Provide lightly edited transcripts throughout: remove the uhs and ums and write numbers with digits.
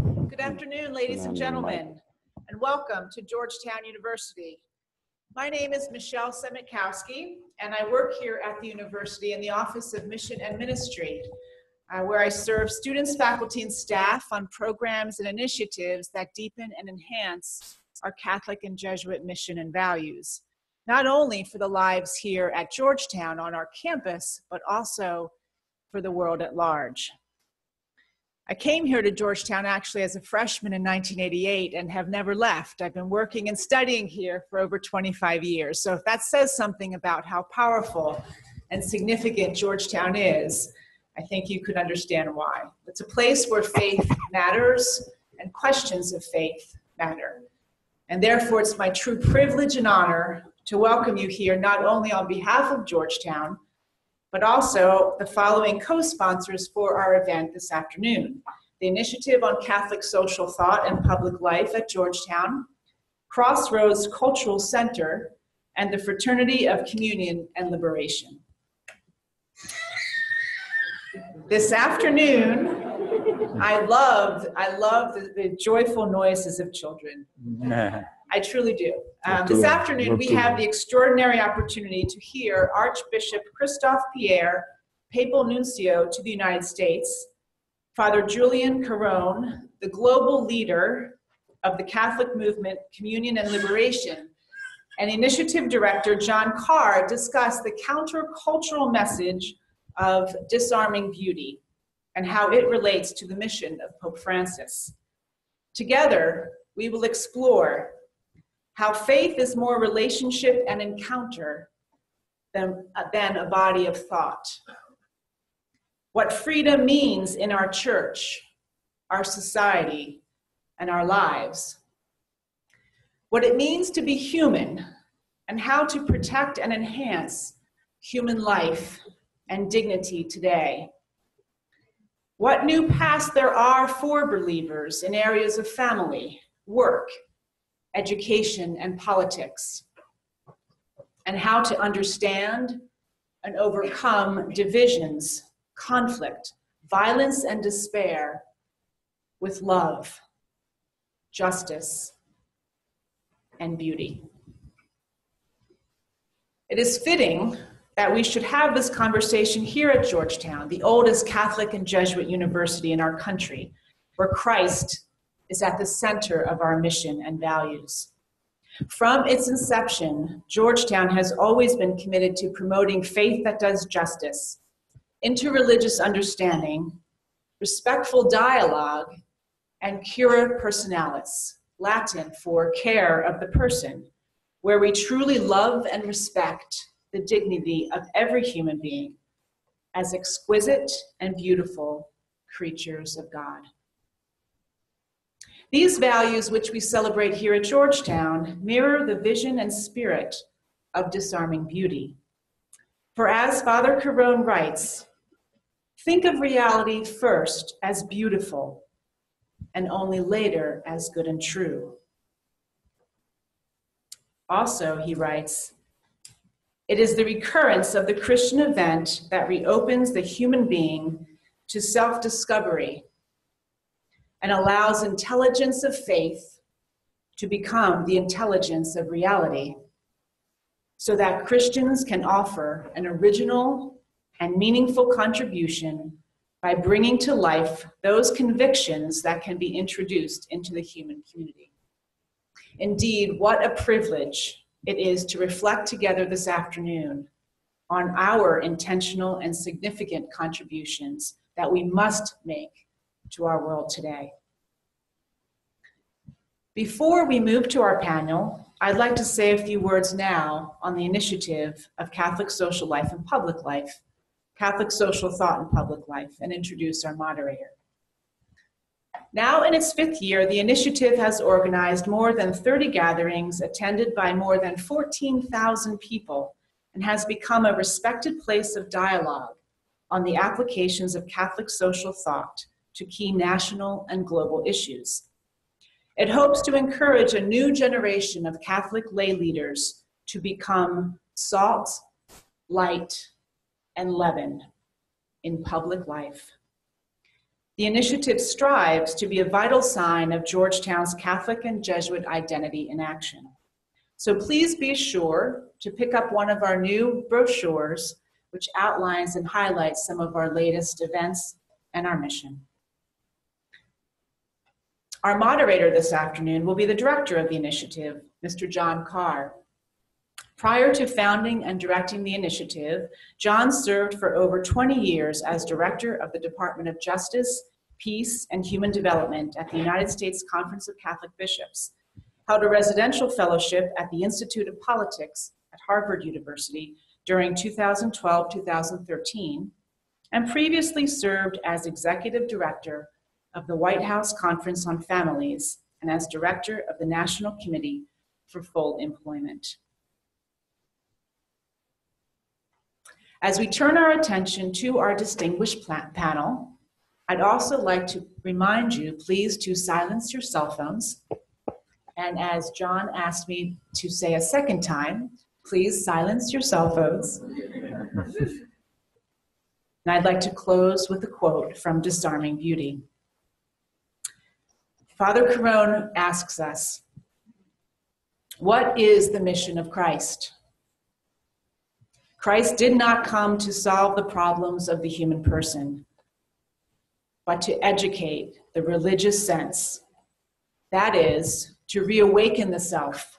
Good afternoon, ladies and gentlemen, and welcome to Georgetown University. My name is Michelle Semitkowski, and I work here at the university in the Office of Mission and Ministry, where I serve students, faculty, and staff on programs and initiatives that deepen and enhance our Catholic and Jesuit mission and values, not only for the lives here at Georgetown on our campus, but also for the world at large. I came here to Georgetown actually as a freshman in 1988 and have never left. I've been working and studying here for over 25 years. So if that says something about how powerful and significant Georgetown is, I think you could understand why. It's a place where faith matters and questions of faith matter. And therefore, it's my true privilege and honor to welcome you here, not only on behalf of Georgetown, but also the following co-sponsors for our event this afternoon: the Initiative on Catholic Social Thought and Public Life at Georgetown, Crossroads Cultural Center, and the Fraternity of Communion and Liberation. This afternoon, I love the joyful noises of children. I truly do. This afternoon, we have the extraordinary opportunity to hear Archbishop Christophe Pierre, Papal Nuncio to the United States, Father Julián Carrón, the global leader of the Catholic movement Communion and Liberation, and Initiative Director John Carr discuss the countercultural message of disarming beauty and how it relates to the mission of Pope Francis. Together, we will explore how faith is more relationship and encounter than a body of thought. What freedom means in our church, our society, and our lives. What it means to be human, and how to protect and enhance human life and dignity today. What new paths there are for believers in areas of family, work, education, and politics, and how to understand and overcome divisions, conflict, violence, and despair with love, justice, and beauty. It is fitting that we should have this conversation here at Georgetown, the oldest Catholic and Jesuit university in our country, where Christ is at the center of our mission and values. From its inception, Georgetown has always been committed to promoting faith that does justice, interreligious understanding, respectful dialogue, and cura personalis, Latin for care of the person, where we truly love and respect the dignity of every human being as exquisite and beautiful creatures of God. These values, which we celebrate here at Georgetown, mirror the vision and spirit of disarming beauty. For as Father Carrón writes, think of reality first as beautiful, and only later as good and true. Also, he writes, it is the recurrence of the Christian event that reopens the human being to self-discovery and allows intelligence of faith to become the intelligence of reality, so that Christians can offer an original and meaningful contribution by bringing to life those convictions that can be introduced into the human community. Indeed, what a privilege it is to reflect together this afternoon on our intentional and significant contributions that we must make to our world today. Before we move to our panel, I'd like to say a few words now on the initiative of Catholic social life and public life, Catholic social thought and public life, and introduce our moderator. Now in its 5th year, the initiative has organized more than 30 gatherings attended by more than 14,000 people and has become a respected place of dialogue on the applications of Catholic social thought to key national and global issues. It hopes to encourage a new generation of Catholic lay leaders to become salt, light, and leaven in public life. The initiative strives to be a vital sign of Georgetown's Catholic and Jesuit identity in action. So please be sure to pick up one of our new brochures, which outlines and highlights some of our latest events and our mission. Our moderator this afternoon will be the director of the initiative, Mr. John Carr. Prior to founding and directing the initiative, John served for over 20 years as director of the Department of Justice, Peace, and Human Development at the United States Conference of Catholic Bishops, held a residential fellowship at the Institute of Politics at Harvard University during 2012-2013, and previously served as executive director of the White House Conference on Families and as director of the National Committee for Full Employment. As we turn our attention to our distinguished panel, I'd also like to remind you, please, to silence your cell phones. And as John asked me to say a second time, please silence your cell phones. And I'd like to close with a quote from Disarming Beauty. Father Carrón asks us, what is the mission of Christ? Christ did not come to solve the problems of the human person, but to educate the religious sense. That is, to reawaken the self,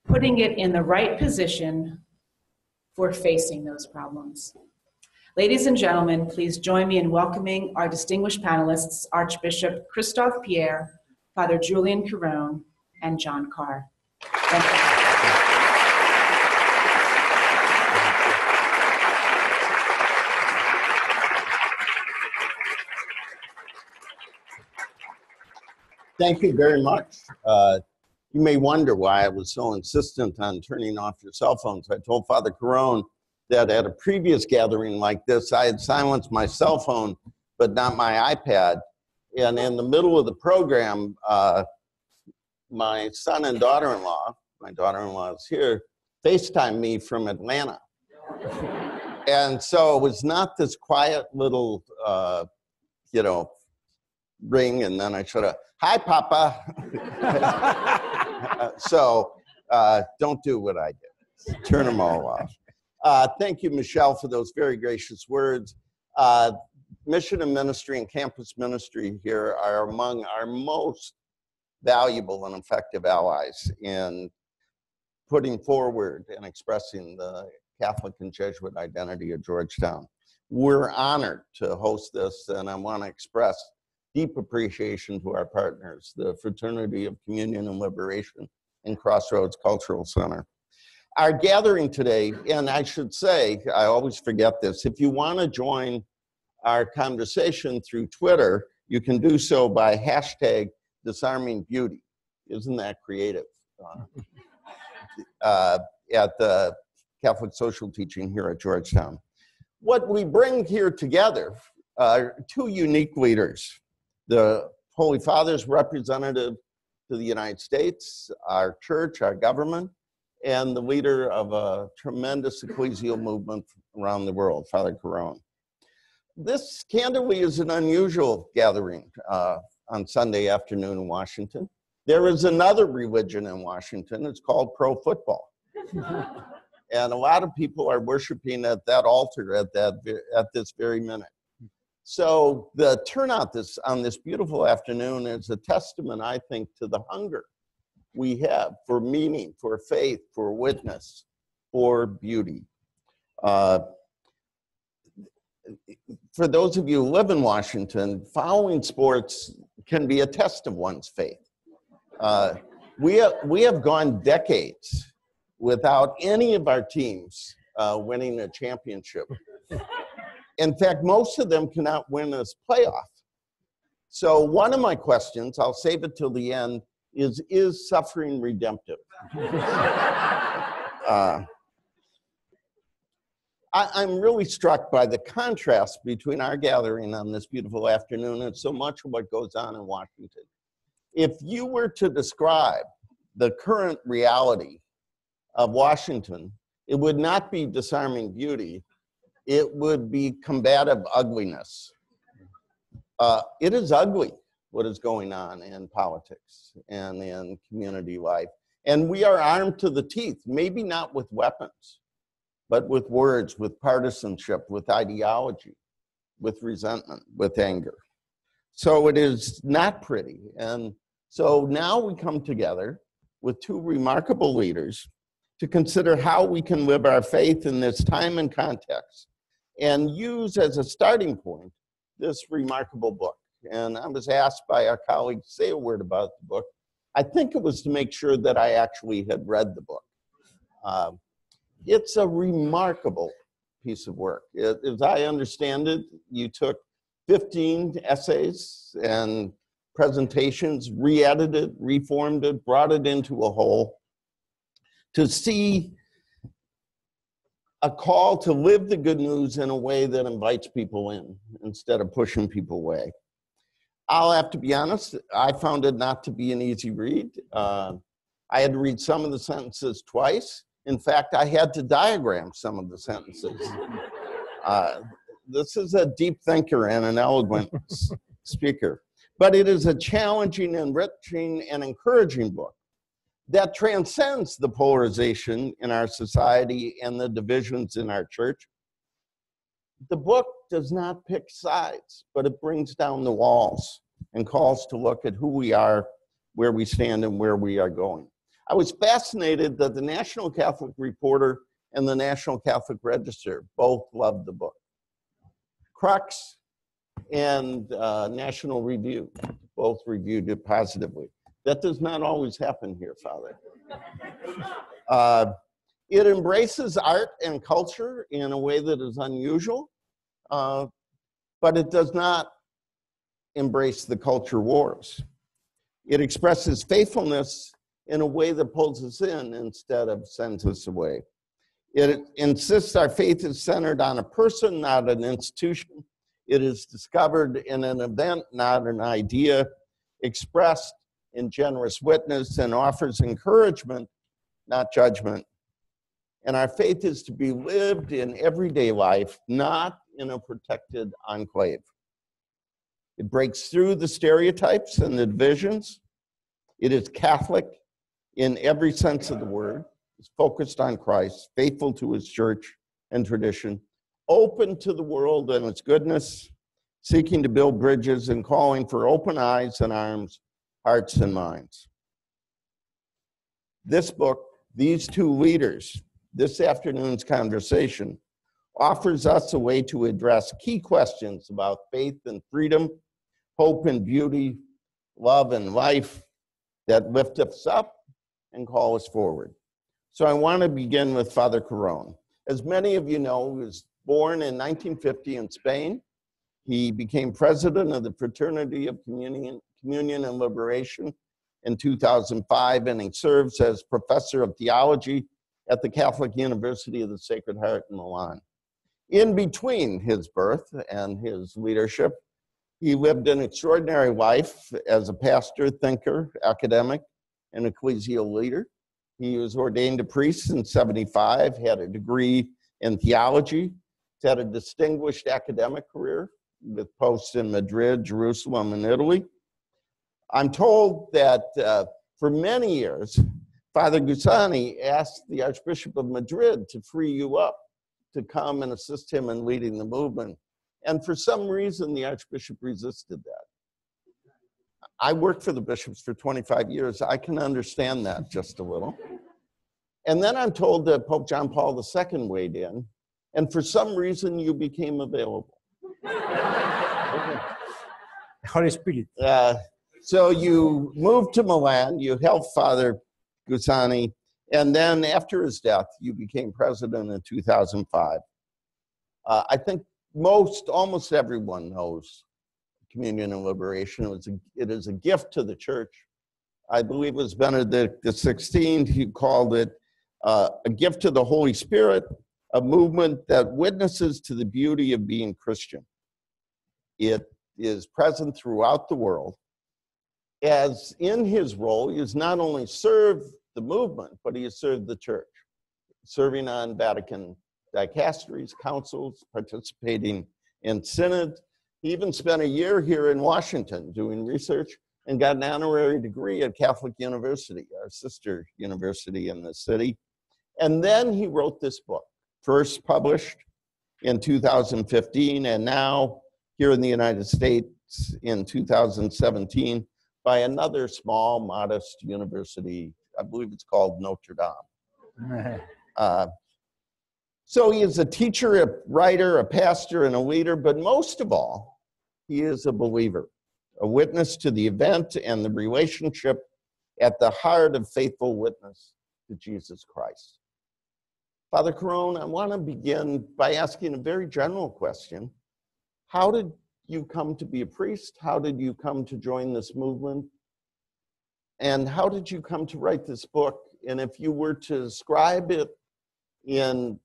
putting it in the right position for facing those problems. Ladies and gentlemen, please join me in welcoming our distinguished panelists, Archbishop Christophe, Pierre, Father Julián Carrón, and John Carr. Thank you. Thank you very much. You may wonder why I was so insistent on turning off your cell phones. I told Father Carrón that at a previous gathering like this, I had silenced my cell phone, but not my iPad. And in the middle of the program, my son and daughter-in-law, my daughter-in-law is here, FaceTimed me from Atlanta. And so it was not this quiet little, ring, and then I should have, hi, Papa. Don't do what I did. Turn them all off. Thank you, Michelle, for those very gracious words. Mission and ministry and campus ministry here are among our most valuable and effective allies in putting forward and expressing the Catholic and Jesuit identity of Georgetown. We're honored to host this, and I want to express deep appreciation to our partners, the Fraternity of Communion and Liberation and Crossroads Cultural Center. Our gathering today, and I should say, I always forget this, if you want to join our conversation through Twitter, you can do so by hashtag Disarming Beauty. Isn't that creative? At the Catholic Social Teaching here at Georgetown. What we bring here together are two unique leaders. The Holy Father's representative to the United States, our church, our government, and the leader of a tremendous ecclesial movement around the world, Father Carrón. This, candidly, is an unusual gathering on Sunday afternoon in Washington. There is another religion in Washington. It's called pro-football. And a lot of people are worshiping at that altar at this very minute. So the turnout on this beautiful afternoon is a testament, I think, to the hunger we have for meaning, for faith, for witness, for beauty. For those of you who live in Washington, following sports can be a test of one's faith. We have gone decades without any of our teams winning a championship. In fact, most of them cannot win a playoff. So one of my questions, I'll save it till the end, is suffering redemptive? I'm really struck by the contrast between our gathering on this beautiful afternoon and so much of what goes on in Washington. If you were to describe the current reality of Washington, it would not be disarming beauty. It would be combative ugliness. It is ugly what is going on in politics and in community life. And we are armed to the teeth, maybe not with weapons, but with words, with partisanship, with ideology, with resentment, with anger. So it is not pretty. And so now we come together with two remarkable leaders to consider how we can live our faith in this time and context and use as a starting point this remarkable book. And I was asked by our colleague to say a word about the book. I think it was to make sure that I actually had read the book. It's a remarkable piece of work. As I understand it, you took 15 essays and presentations, re-edited, reformed it, brought it into a whole to see a call to live the good news in a way that invites people in instead of pushing people away. I'll have to be honest, I found it not to be an easy read. I had to read some of the sentences twice. In fact, I had to diagram some of the sentences. This is a deep thinker and an eloquent speaker, but it is a challenging, enriching, and encouraging book that transcends the polarization in our society and the divisions in our church. The book does not pick sides, but it brings down the walls and calls to look at who we are, where we stand, and where we are going. I was fascinated that the National Catholic Reporter and the National Catholic Register both loved the book. Crux and National Review both reviewed it positively. That does not always happen here, Father. It embraces art and culture in a way that is unusual, but it does not embrace the culture wars. It expresses faithfulness in a way that pulls us in instead of sends us away. It insists our faith is centered on a person, not an institution. It is discovered in an event, not an idea, expressed in generous witness, and offers encouragement, not judgment. And our faith is to be lived in everyday life, not in a protected enclave. It breaks through the stereotypes and the divisions. It is Catholic in every sense of the word. It's focused on Christ, faithful to his church and tradition, open to the world and its goodness, seeking to build bridges and calling for open eyes and arms, hearts and minds. This book, these two leaders, this afternoon's conversation, offers us a way to address key questions about faith and freedom, hope and beauty, love and life that lift us up and call us forward. So I want to begin with Father Carrón. As many of you know, he was born in 1950 in Spain. He became president of the Fraternity of Communion and Liberation in 2005, and he serves as professor of theology at the Catholic University of the Sacred Heart in Milan. In between his birth and his leadership, he lived an extraordinary life as a pastor, thinker, academic, and ecclesial leader. He was ordained a priest in 1975, had a degree in theology, had a distinguished academic career with posts in Madrid, Jerusalem, and Italy. I'm told that for many years, Father Giussani asked the Archbishop of Madrid to free you up to come and assist him in leading the movement. And for some reason, the Archbishop resisted that. I worked for the bishops for 25 years. I can understand that just a little. And then I'm told that Pope John Paul II weighed in, and for some reason, you became available. Holy Spirit. So you moved to Milan, you helped Father Giussani, and then after his death, you became president in 2005. I think almost everyone knows Communion and Liberation. It is a gift to the church. I believe it was Benedict XVI who called it a gift to the Holy Spirit, a movement that witnesses to the beauty of being Christian. It is present throughout the world. As in his role, he has not only served the movement, but he has served the church, serving on Vatican dicasteries, councils, participating in synod, He even spent a year here in Washington doing research and got an honorary degree at Catholic University, our sister university in the city. And then he wrote this book, first published in 2015, and now here in the United States in 2017 by another small, modest university. I believe it's called Notre Dame. So he is a teacher, a writer, a pastor, and a leader, but most of all, he is a believer, a witness to the event and the relationship at the heart of faithful witness to Jesus Christ. Father Carrón, I want to begin by asking a very general question. How did you come to be a priest? How did you come to join this movement? And how did you come to write this book? And if you were to describe it in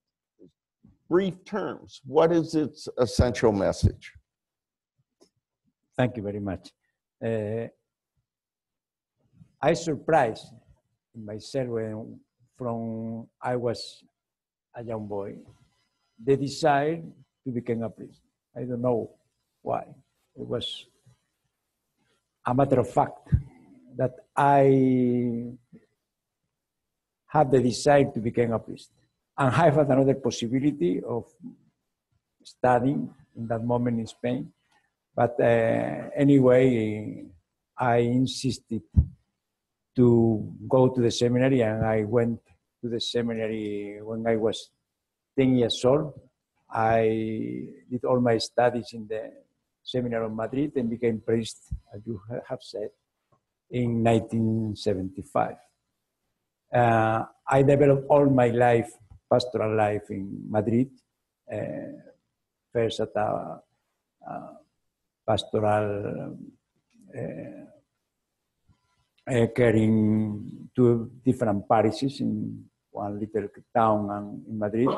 brief terms, what is its essential message? Thank you very much. I surprised myself when from I was a young boy, they decided to become a priest. I don't know why. It was a matter of fact that I had the desire to become a priest. And I had another possibility of studying in that moment in Spain. But anyway, I insisted to go to the seminary, and I went to the seminary when I was 10 years old. I did all my studies in the seminary of Madrid and became priest, as you have said, in 1975. I developed all my life, pastoral life in Madrid, first at a pastoral caring two different parishes in one little town in Madrid.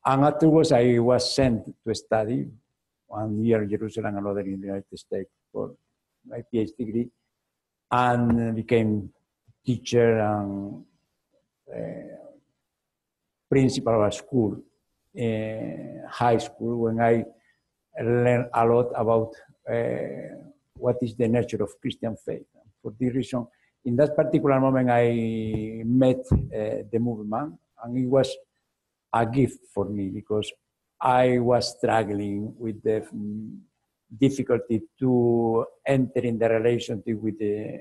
And afterwards, I was sent to study 1 year in Jerusalem, another in the United States for my PhD degree, and became teacher and principal of a school, high school, when I learned a lot about what is the nature of Christian faith. For this reason, in that particular moment, I met the movement, and it was a gift for me because I was struggling with the difficulty to enter in the relationship with the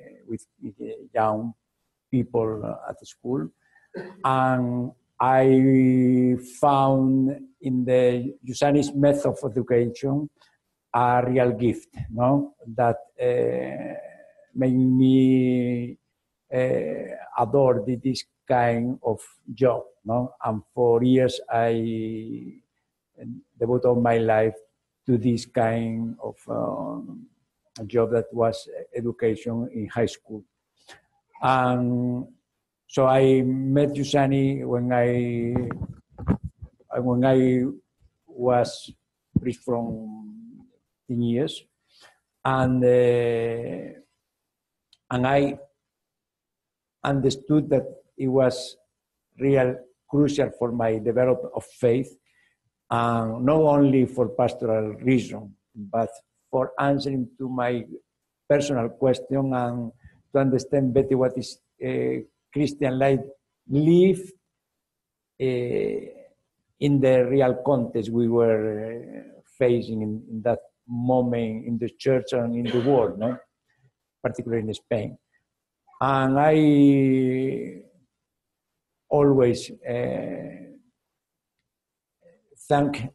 young people at the school. And I found in the Giussani's method of education a real gift, no? That made me adore this kind of job, no? And for years I devoted all my life to this kind of job that was education in high school. And so I met Giussani when I was priest from 10 years, and I understood that it was real crucial for my development of faith, not only for pastoral reason, but for answering to my personal question and to understand better what is Christian life lived in the real context we were facing in that moment in the church and in the world, no? Particularly in Spain. And I always thank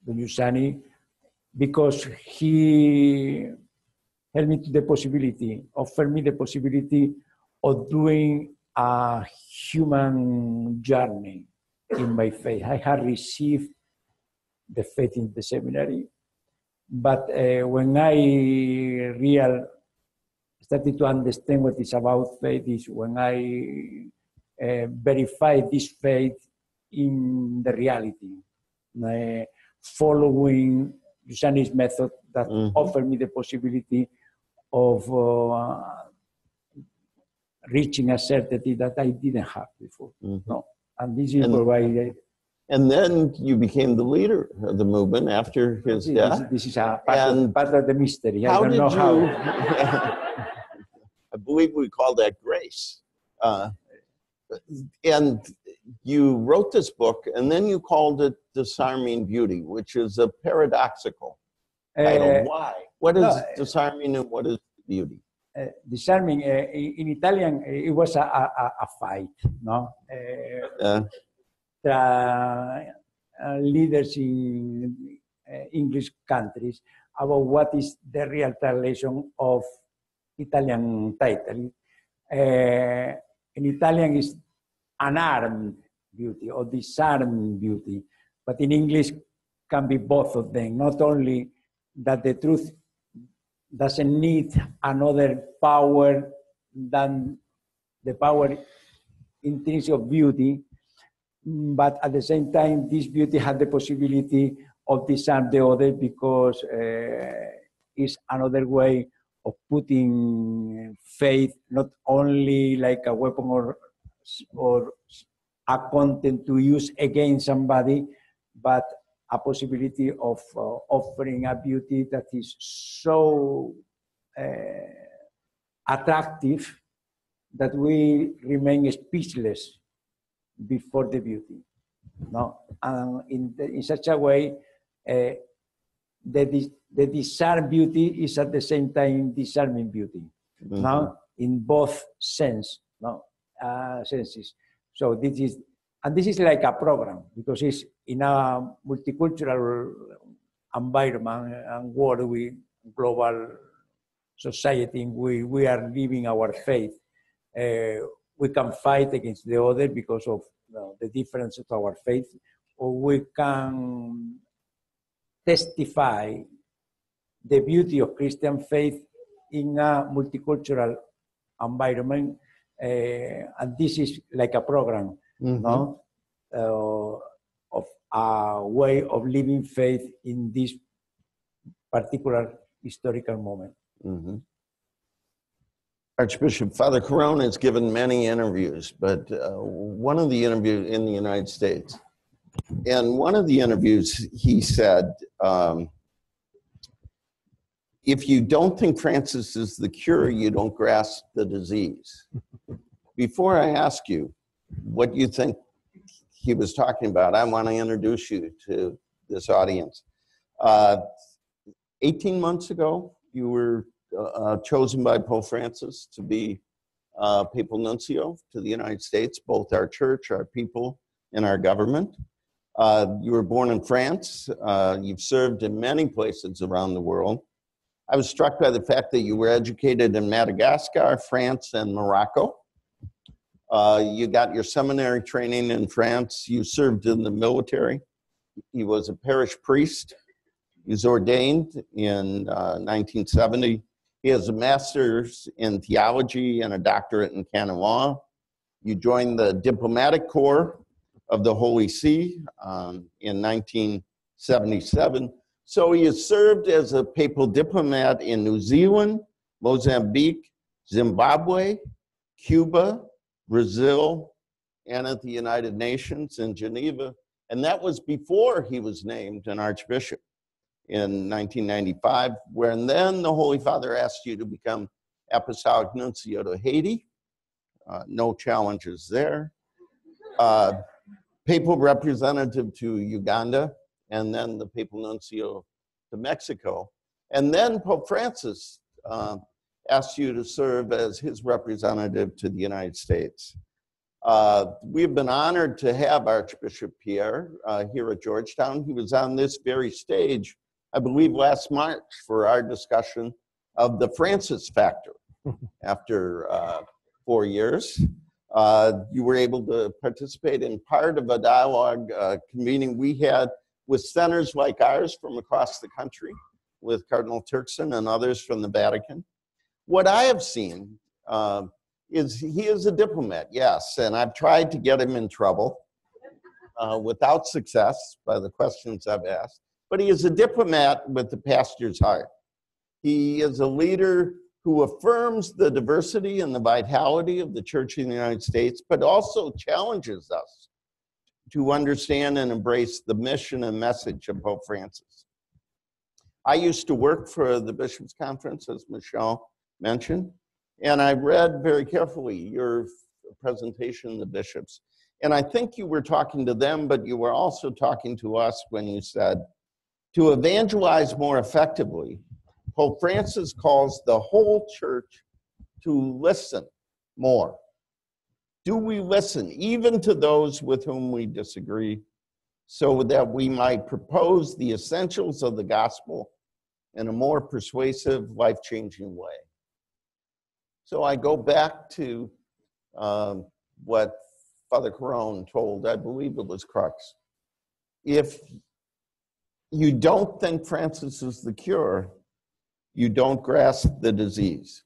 the Giussani because he helped me to the possibility, offered me the possibility of doing a human journey in my faith. I had received the faith in the seminary, but when I started to understand what it's about faith is when I verified this faith in the reality, following Giussani's method that offered me the possibility of reaching a certainty that I didn't have before. No, and this is why And then you became the leader of the movement after his death. This is a part of the mystery. I How don't did know how. I believe we call that grace. And you wrote this book, and then you called it Disarming Beauty, which is a paradoxical title. Why? What is disarming and what is beauty? Disarming, in Italian, it was a fight, no? Leaders in English countries about what is the real translation of Italian title. In Italian is unarmed beauty or disarmed beauty, but in English can be both of them. Not only that the truth doesn't need another power than the power intrinsic of beauty, but at the same time, this beauty had the possibility of disarm the other because it's another way of putting faith not only like a weapon or a content to use against somebody, but a possibility of offering a beauty that is so attractive that we remain speechless before the beauty. No, and in such a way, the disarmed beauty is at the same time disarming beauty. Mm-hmm. No, in both senses. So this is like a program because it's in a multicultural environment and world, global society, we are living our faith. We can fight against the other because of the difference of our faith, or we can testify the beauty of Christian faith in a multicultural environment. And this is like a program, mm-hmm. no? Of a way of living faith in this particular historical moment. Mm-hmm. Archbishop, Father Carrón has given many interviews, but one of the interviews in the United States, and one of the interviews he said, if you don't think Francis is the cure, you don't grasp the disease. Before I ask you what you think he was talking about, I want to introduce you to this audience. 18 months ago, you were chosen by Pope Francis to be Papal Nuncio to the United States, both our church, our people, and our government. You were born in France. You've served in many places around the world. I was struck by the fact that you were educated in Madagascar, France, and Morocco. You got your seminary training in France. You served in the military. He was a parish priest. He was ordained in 1970. He has a master's in theology and a doctorate in canon law. You joined the diplomatic corps of the Holy See in 1977. So he has served as a papal diplomat in New Zealand, Mozambique, Zimbabwe, Cuba, Brazil, and at the United Nations in Geneva. And that was before he was named an archbishop in 1995, when then the Holy Father asked you to become Apostolic Nuncio to Haiti. No challenges there. Papal representative to Uganda, and then the Papal Nuncio to Mexico. And then Pope Francis asked you to serve as his representative to the United States. We've been honored to have Archbishop Pierre here at Georgetown. He was on this very stage, I believe, last March for our discussion of the Francis factor after 4 years. You were able to participate in part of a dialogue convening we had with centers like ours from across the country, with Cardinal Turkson and others from the Vatican. What I have seen is he is a diplomat, yes, and I've tried to get him in trouble without success by the questions I've asked, but he is a diplomat with the pastor's heart. He is a leader who affirms the diversity and the vitality of the Church in the United States, but also challenges us to understand and embrace the mission and message of Pope Francis. I used to work for the Bishops' Conference, as Michelle mentioned, and I read very carefully your presentation of the bishops. And I think you were talking to them, but you were also talking to us when you said, to evangelize more effectively, Pope Francis calls the whole church to listen more. Do we listen, even to those with whom we disagree, so that we might propose the essentials of the gospel in a more persuasive, life-changing way? So I go back to what Father Carrón told, I believe it was Crux. If you don't think Francis is the cure, you don't grasp the disease.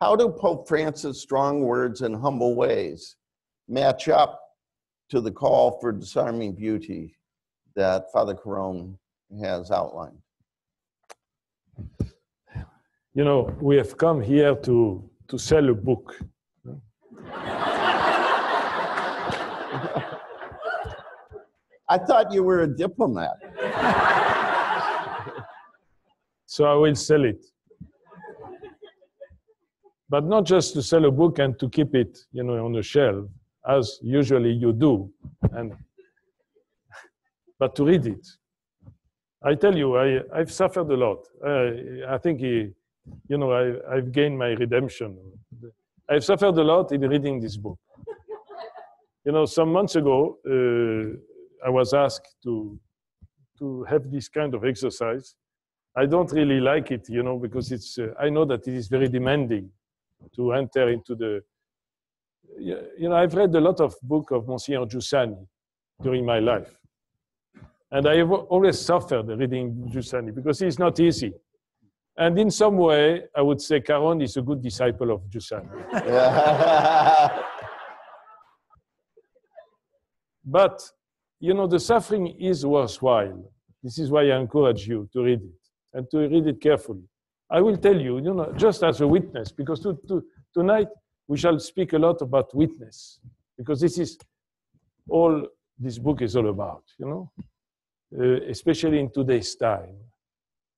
How do Pope Francis' strong words and humble ways match up to the call for disarming beauty that Father Carrón has outlined? You know, we have come here to sell a book. I thought you were a diplomat. So I will sell it. But not just to sell a book and to keep it, you know, on a shelf, as usually you do, but to read it. I tell you, I've suffered a lot. I think, you know, I've gained my redemption. I've suffered a lot in reading this book. You know, some months ago, I was asked to have this kind of exercise. I don't really like it, you know, because it's, I know that it is very demanding to enter into the, you know, I've read a lot of books of Msgr Giussani during my life. And I have always suffered reading Giussani because it's not easy. And in some way, I would say Carrón is a good disciple of Giussani. But, you know, the suffering is worthwhile. This is why I encourage you to read it and to read it carefully. I will tell you, you know, just as a witness, because tonight we shall speak a lot about witness, because this is all this book is all about, you know, especially in today's time.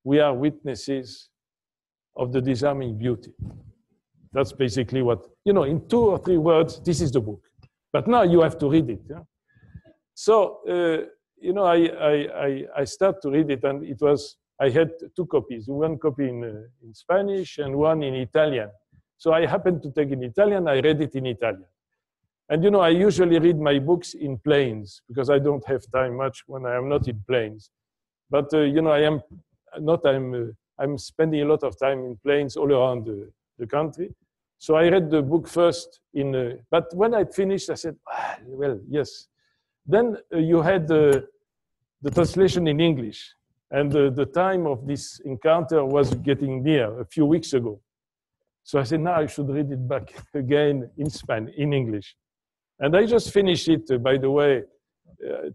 We are witnesses of the disarming beauty. That's basically what, you know, in 2 or 3 words, this is the book. But now you have to read it. Yeah? So, you know, I start to read it, and it was, I had 2 copies, one copy in Spanish and one in Italian. So I happened to take in Italian, I read it in Italian. And you know, I usually read my books in planes because I don't have time much when I am not in planes. But you know, I'm spending a lot of time in planes all around the country. So I read the book first but when I finished, I said, well, yes. Then you had the translation in English. And the time of this encounter was getting near, a few weeks ago. So I said, now I should read it back again in English. And I just finished it, by the way,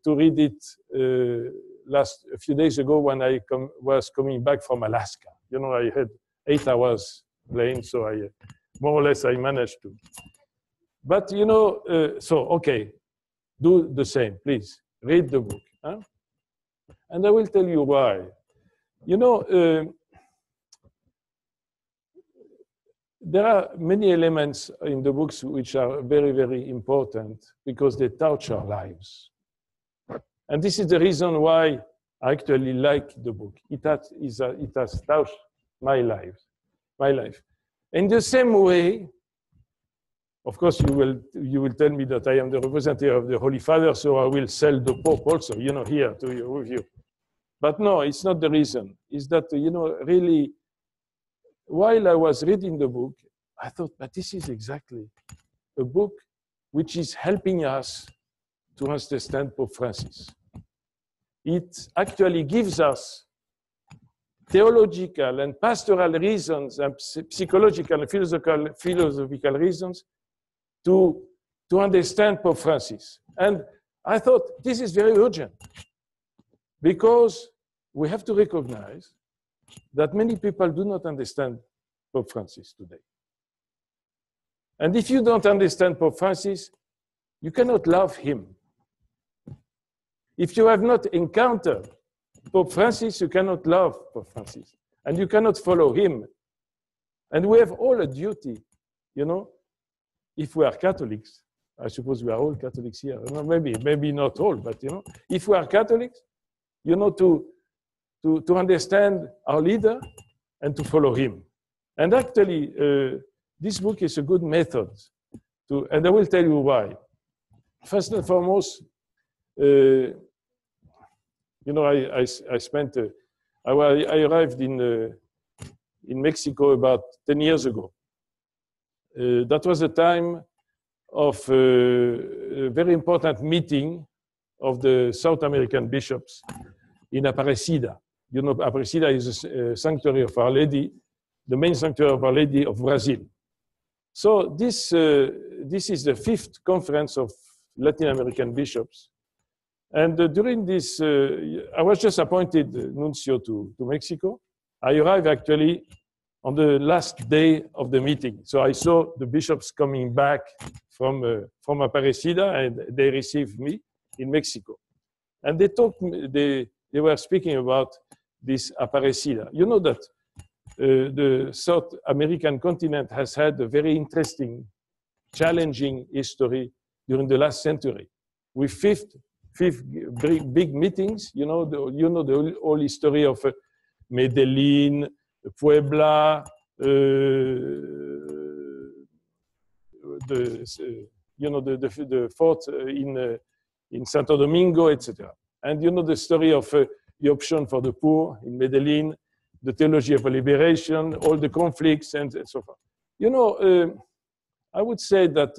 to read it a few days ago when I was coming back from Alaska. You know, I had 8 hours plane, so I more or less I managed to. But you know, so okay, do the same, please. Read the book. Huh? And I will tell you why. You know, there are many elements in the books which are very, very important because they touch our lives. And this is the reason why I actually like the book. It has touched my life. In the same way, of course, you will tell me that I am the representative of the Holy Father, so I will sell the Pope also, you know, here to you, with you. But no, it's not the reason. It's that, you know, really, while I was reading the book, I thought, but this is exactly a book which is helping us to understand Pope Francis. It actually gives us theological and pastoral reasons and psychological and philosophical reasons to understand Pope Francis. And I thought this is very urgent because we have to recognize that many people do not understand Pope Francis today. And if you don't understand Pope Francis, you cannot love him. If you have not encountered Pope Francis, you cannot love Pope Francis, and you cannot follow him. And we have all a duty, you know, if we are Catholics. I suppose we are all Catholics here. No, maybe not all, but you know, if we are Catholics, you know, to understand our leader and to follow him. And actually, this book is a good method and I will tell you why. First and foremost, you know, I arrived in Mexico about 10 years ago. That was a time of a very important meeting of the South American bishops in Aparecida. You know, Aparecida is a sanctuary of Our Lady, the main sanctuary of Our Lady of Brazil. So this is the 5th conference of Latin American bishops. And during this, I was just appointed Nuncio to Mexico. I arrived actually on the last day of the meeting. So I saw the bishops coming back from Aparecida, and they received me in Mexico. And they talked, they were speaking about this Aparecida. You know that the South American continent has had a very interesting, challenging history during the last century. With five big meetings, you know the whole history of Medellin, Puebla, the fort in Santo Domingo, etc. And you know the story of the option for the poor in Medellin, the theology of liberation, all the conflicts, and so forth. You know, I would say that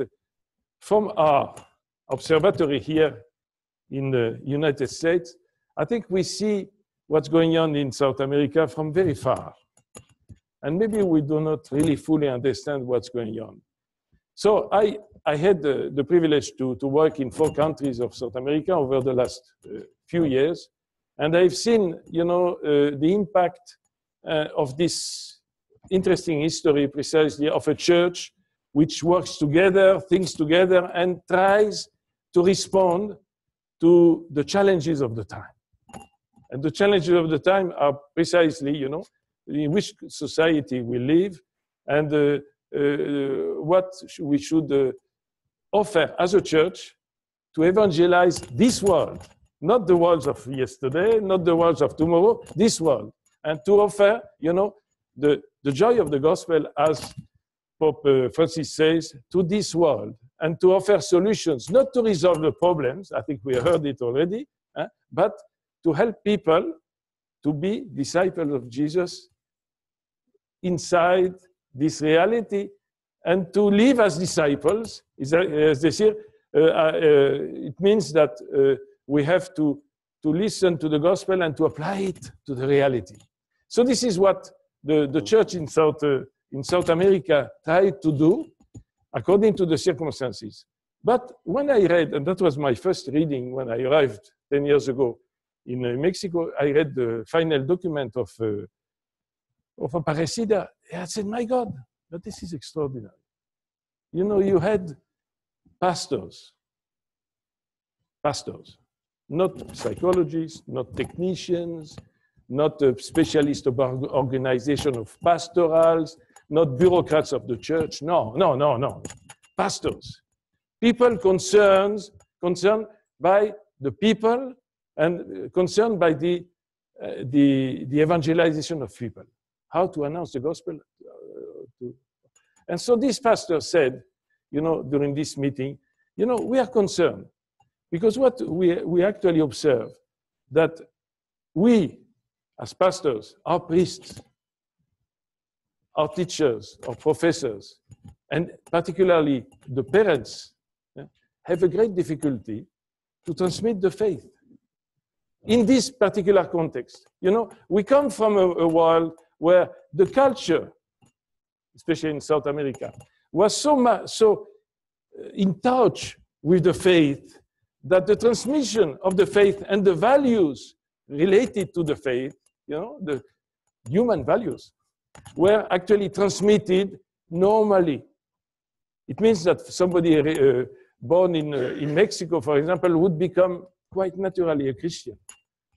from our observatory here in the United States, I think we see what's going on in South America from very far. And maybe we do not really fully understand what's going on. So I had the privilege to work in 4 countries of South America over the last few years. And I've seen, you know, the impact of this interesting history precisely of a church which works together, thinks together, and tries to respond to the challenges of the time. And the challenges of the time are precisely, you know, in which society we live and what we should offer as a church to evangelize this world, not the worlds of yesterday, not the worlds of tomorrow, this world, and to offer, you know, the joy of the gospel, as Pope Francis says, to this world, and to offer solutions, not to resolve the problems, I think we heard it already, but to help people to be disciples of Jesus inside this reality and to live as disciples. As they say, it means that we have to listen to the gospel and to apply it to the reality. So this is what the church in South America tried to do according to the circumstances. But when I read, and that was my first reading when I arrived 10 years ago in Mexico, I read the final document of Aparecida. I said, my God, but this is extraordinary. You know, you had pastors, not psychologists, not technicians, not specialists about organization of pastorals, not bureaucrats of the church. No. Pastors. People concerned by the people and concerned by the evangelization of people. How to announce the gospel. And so this pastor said, you know, during this meeting, you know, we are concerned because what we actually observe that we, as pastors, our priests, our teachers, our professors, and particularly the parents, have a great difficulty to transmit the faith. In this particular context, you know, we come from a world where the culture, especially in South America, was so in touch with the faith that the transmission of the faith and the values related to the faith, you know, the human values, were actually transmitted normally. It means that somebody born in Mexico, for example, would become quite naturally a Christian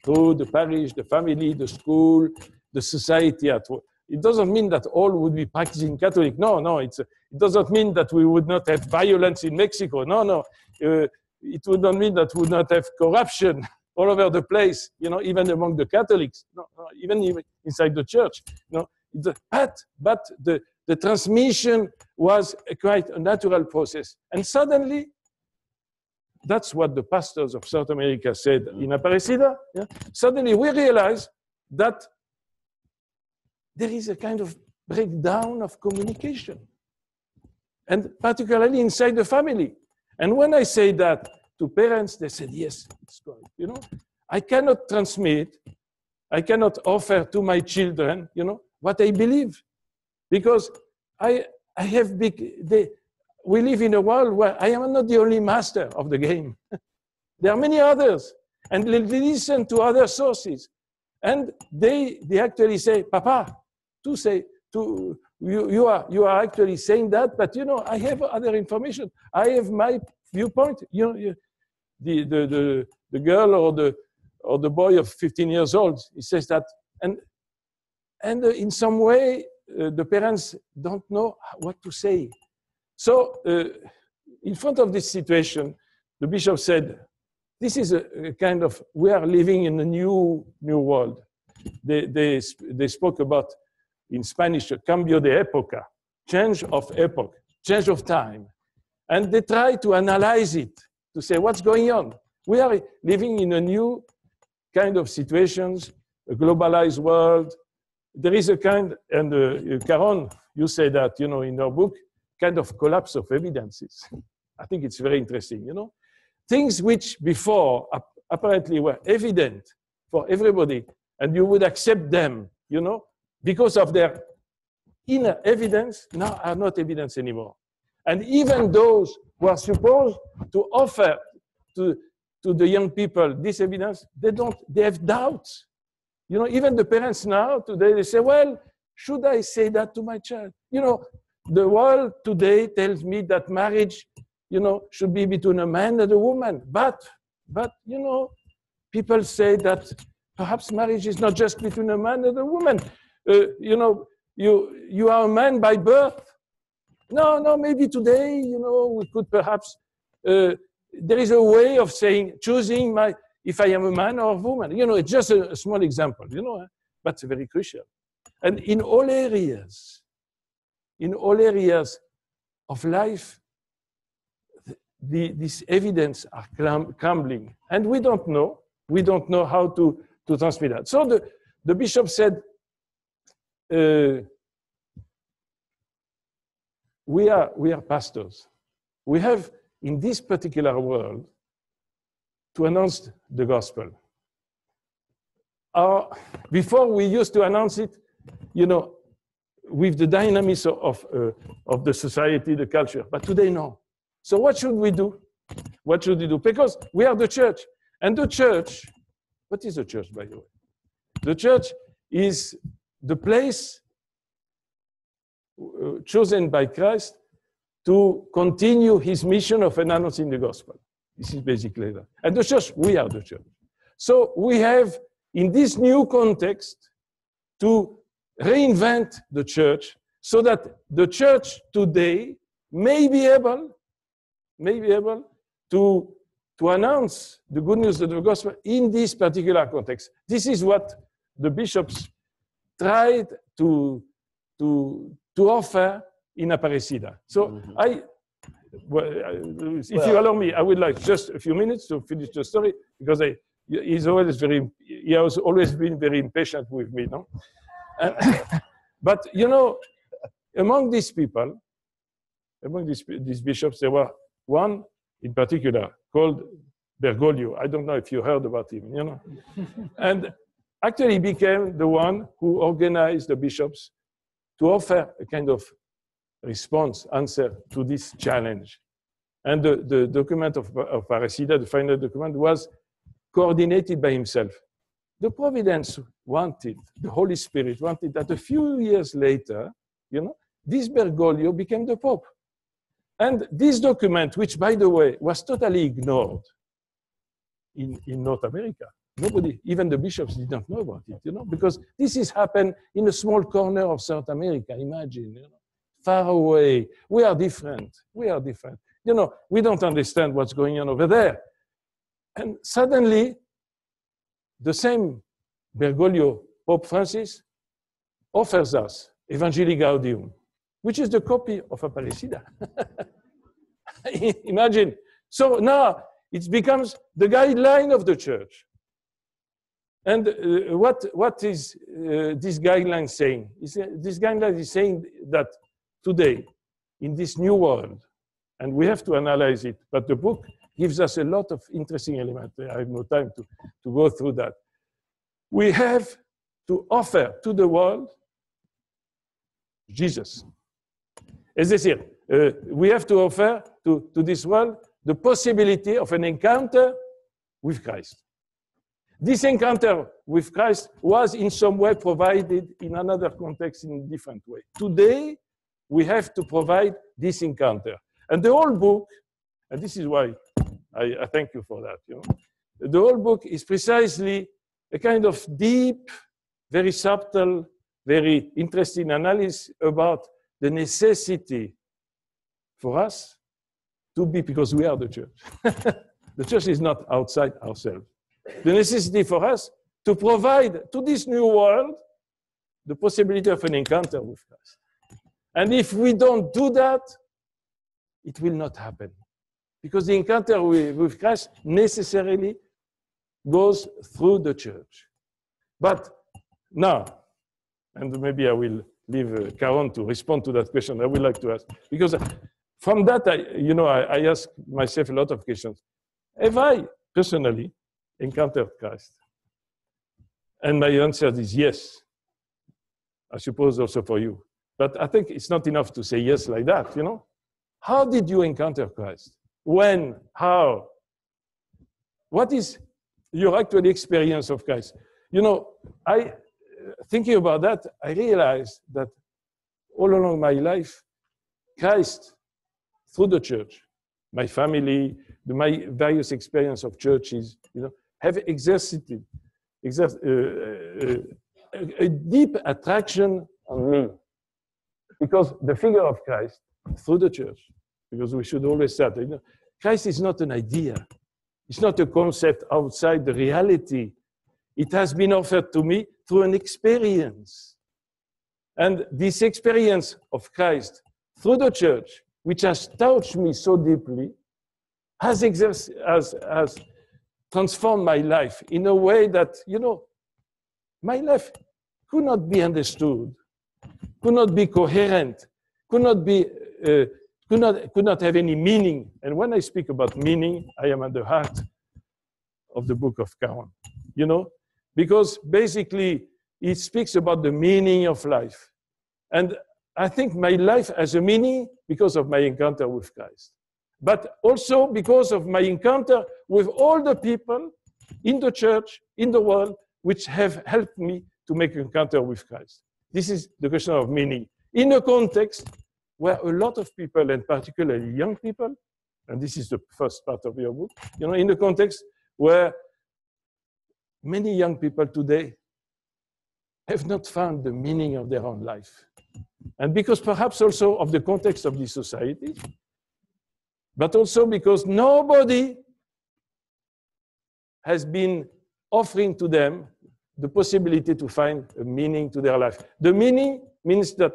through the parish, the family, the school, the society at work. It doesn't mean that all would be practicing Catholic. No, no, it doesn't mean that we would not have violence in Mexico. No, no. It would not mean that we would not have corruption all over the place, you know, even among the Catholics, no, no, even inside the church. No, but the transmission was quite a natural process. And suddenly, that's what the pastors of South America said in Aparecida. Yeah? Suddenly we realized that there is a kind of breakdown of communication, and particularly inside the family. And when I say that to parents, they said, yes, it's good. You know, I cannot transmit, I cannot offer to my children, you know, what I believe, because I have we live in a world where I am not the only master of the game. There are many others, and they listen to other sources. And they actually say, Papa, you are actually saying that, but you know, I have other information. I have my viewpoint. You know, the girl or the boy of 15 years old, he says that, and in some way, the parents don't know what to say. So, in front of this situation, the bishop said, this is a kind of, we are living in a new world. They spoke about, in Spanish, cambio de época, change of epoch, change of time. And they try to analyze it, to say, what's going on? We are living in a new kind of situations, a globalized world. There is a kind, and Carrón, you say that, you know, in your book, kind of collapse of evidences. I think it's very interesting, you know. Things which before apparently were evident for everybody, and you would accept them, you know, because of their inner evidence, now are not evidence anymore. And even those who are supposed to offer to the young people this evidence, they have doubts. You know, even the parents now, today, they say, well, should I say that to my child? You know, the world today tells me that marriage, you know, should be between a man and a woman. But you know, people say that perhaps marriage is not just between a man and a woman. You know, you are a man by birth. No, maybe today, you know, we could perhaps, there is a way of saying, choosing if I am a man or a woman. You know, it's just a small example, you know, but very crucial. And in all areas of life, this evidence are crumbling. And we don't know how to transmit that. So the bishop said, we are pastors. We have, in this particular world, to announce the gospel. Before we used to announce it, you know, with the dynamics of the society, the culture. But today, no. So what should we do? What should we do? Because we are the church. And the church, what is the church, by the way? The church is the place chosen by Christ to continue his mission of announcing the gospel. This is basically that. And the church, we are the church. So we have, in this new context, to reinvent the church so that the church today may be able to announce the good news of the gospel in this particular context. This is what the bishops tried to offer in Aparecida. So if you allow me, I would like just a few minutes to finish the story, because he has always been very impatient with me, no? But you know, among these people, among these bishops, there were one in particular called Bergoglio. I don't know if you heard about him, you know. And actually he became the one who organized the bishops to offer a kind of answer to this challenge. And the document of Aparecida, the final document, was coordinated by himself. The Providence wanted, the Holy Spirit wanted that a few years later, you know, this Bergoglio became the Pope. And this document, which, by the way, was totally ignored, in North America. Nobody, even the bishops didn't know about it, because this has happened in a small corner of South America, imagine, far away. We are different. We are different. We don't understand what's going on over there. And suddenly, the same Bergoglio, Pope Francis, offers us Evangelii Gaudium, which is the copy of Aparecida. Imagine. So now it becomes the guideline of the church. And what is this guideline saying? This guideline is saying that today, in this new world, and we have to analyze it, but the book gives us a lot of interesting elements. I have no time to go through that. We have to offer to the world Jesus. Es decir, we have to offer to this world the possibility of an encounter with Christ. This encounter with Christ was in some way provided in another context in a different way. Today, we have to provide this encounter. And the whole book, and this is why I thank you for that, the whole book is precisely a kind of deep, very subtle, very interesting analysis about the necessity for us to be, because we are the church. The church is not outside ourselves. The necessity for us to provide to this new world the possibility of an encounter with Christ. And if we don't do that, it will not happen. Because the encounter with Christ necessarily goes through the church. But now, and maybe I will leave Carrón to respond to that question I would like to ask. Because from that, I ask myself a lot of questions. Have I personally encountered Christ? And my answer is yes. I suppose also for you. But I think it's not enough to say yes like that, How did you encounter Christ? When? How? What is your actual experience of Christ? Thinking about that, I realized that all along my life, Christ, through the church, my family, my various experience of churches, have exerted a deep attraction on me. Because the figure of Christ, through the church, because we should always say that, Christ is not an idea. It's not a concept outside the reality. It has been offered to me through an experience. And this experience of Christ through the church, which has touched me so deeply, has transformed my life in a way that, my life could not be understood, could not be coherent, could not have any meaning. And when I speak about meaning, I am at the heart of the book of Carrón, because basically it speaks about the meaning of life. And I think my life has a meaning because of my encounter with Christ, but also because of my encounter with all the people in the church, in the world, which have helped me to make an encounter with Christ. This is the question of meaning. In a context where a lot of people, and particularly young people, and this is the first part of your book, in a context where many young people today have not found the meaning of their own life. And because perhaps also of the context of the society, but also because nobody has been offering to them the possibility to find a meaning to their life. The meaning means that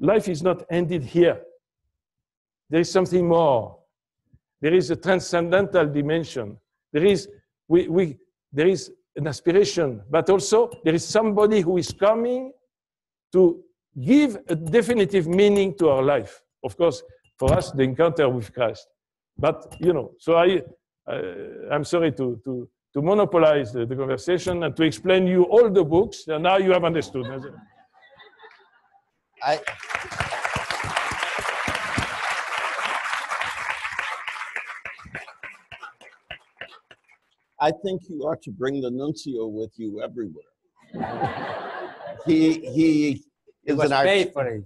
life is not ended here. There is something more. There is a transcendental dimension. There is an aspiration, but also there is somebody who is coming to give a definitive meaning to our life. Of course, for us, the encounter with Christ. But, so I'm sorry to monopolize the conversation and to explain you all the books, and now you have understood. I think you ought to bring the Nuncio with you everywhere. He is an paid for it.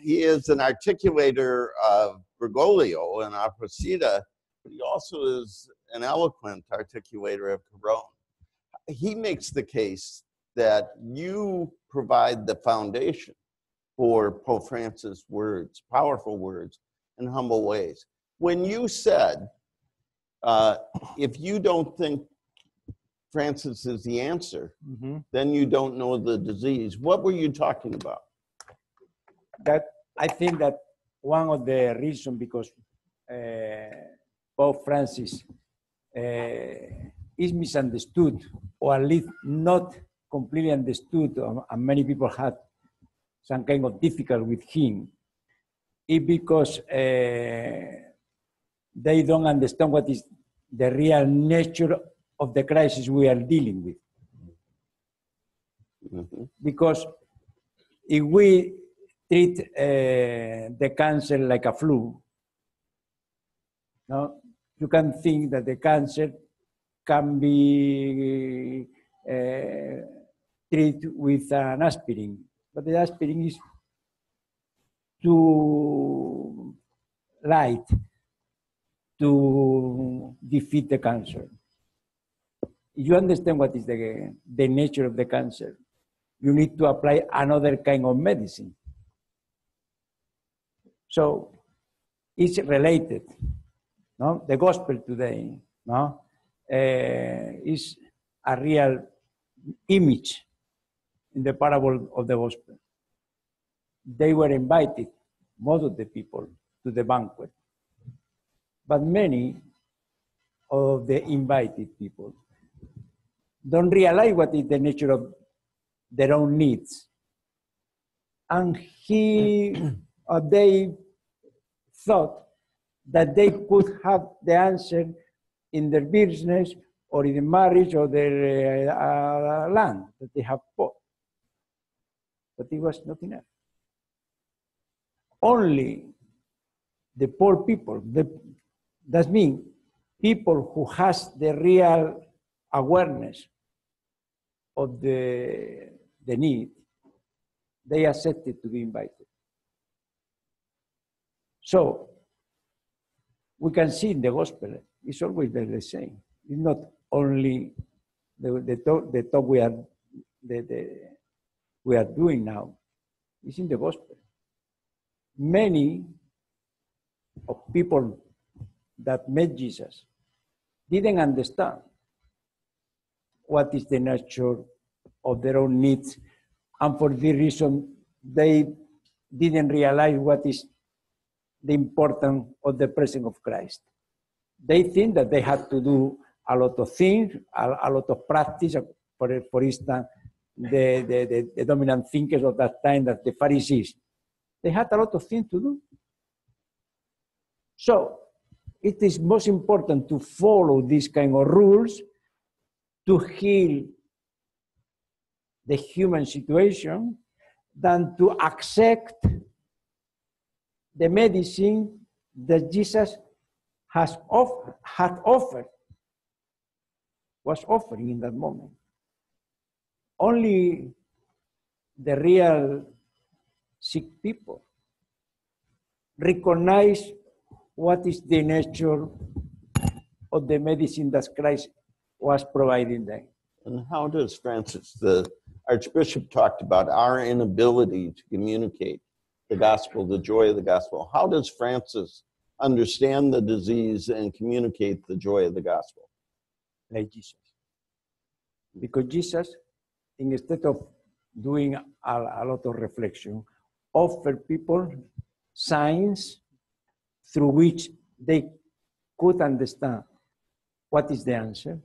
He is an articulator of Bergoglio and Apostolic, but he also is an eloquent articulator of Carrón. He makes the case that you provide the foundation for Pope Francis' words, powerful words, in humble ways. When you said, if you don't think Francis is the answer, then you don't know the disease, what were you talking about? That I think that one of the reasons because Pope Francis is misunderstood, or at least not completely understood, and many people had some kind of difficulty with him, is because they don't understand what is the real nature of the crisis we are dealing with. Because if we treat the cancer like a flu, no, you can think that the cancer can be treated with an aspirin, but the aspirin is too light to defeat the cancer. If you understand what is the nature of the cancer, you need to apply another kind of medicine. So it's related. No? The gospel today, no, is a real image in the parable of the gospel. They were invited, most of the people, to the banquet. But many of the invited people don't realize what is the nature of their own needs. And they thought that they could have the answer in their business or in the marriage or their land that they have bought. But it was not enough. Only the poor people, that means people who has the real awareness of the need, they accepted to be invited. So we can see in the gospel, it's always the same. It's not only the talk we are doing now. It's in the gospel. Many of people that met Jesus didn't understand what is the nature of their own needs, and for this reason, they didn't realize what is the importance of the presence of Christ. They think that they had to do a lot of things, a lot of practice. For instance, the dominant thinkers of that time, that the Pharisees, they had a lot of things to do. So it is most important to follow these kind of rules to heal the human situation than to accept the medicine that Jesus was offering in that moment. Only the real sick people recognize what is the nature of the medicine that Christ was providing them. And how does Francis, the Archbishop, talked about our inability to communicate the gospel, the joy of the gospel. How does Francis understand the disease and communicate the joy of the gospel? Like Jesus. Because Jesus, instead of doing a lot of reflection, offered people signs through which they could understand what is the answer,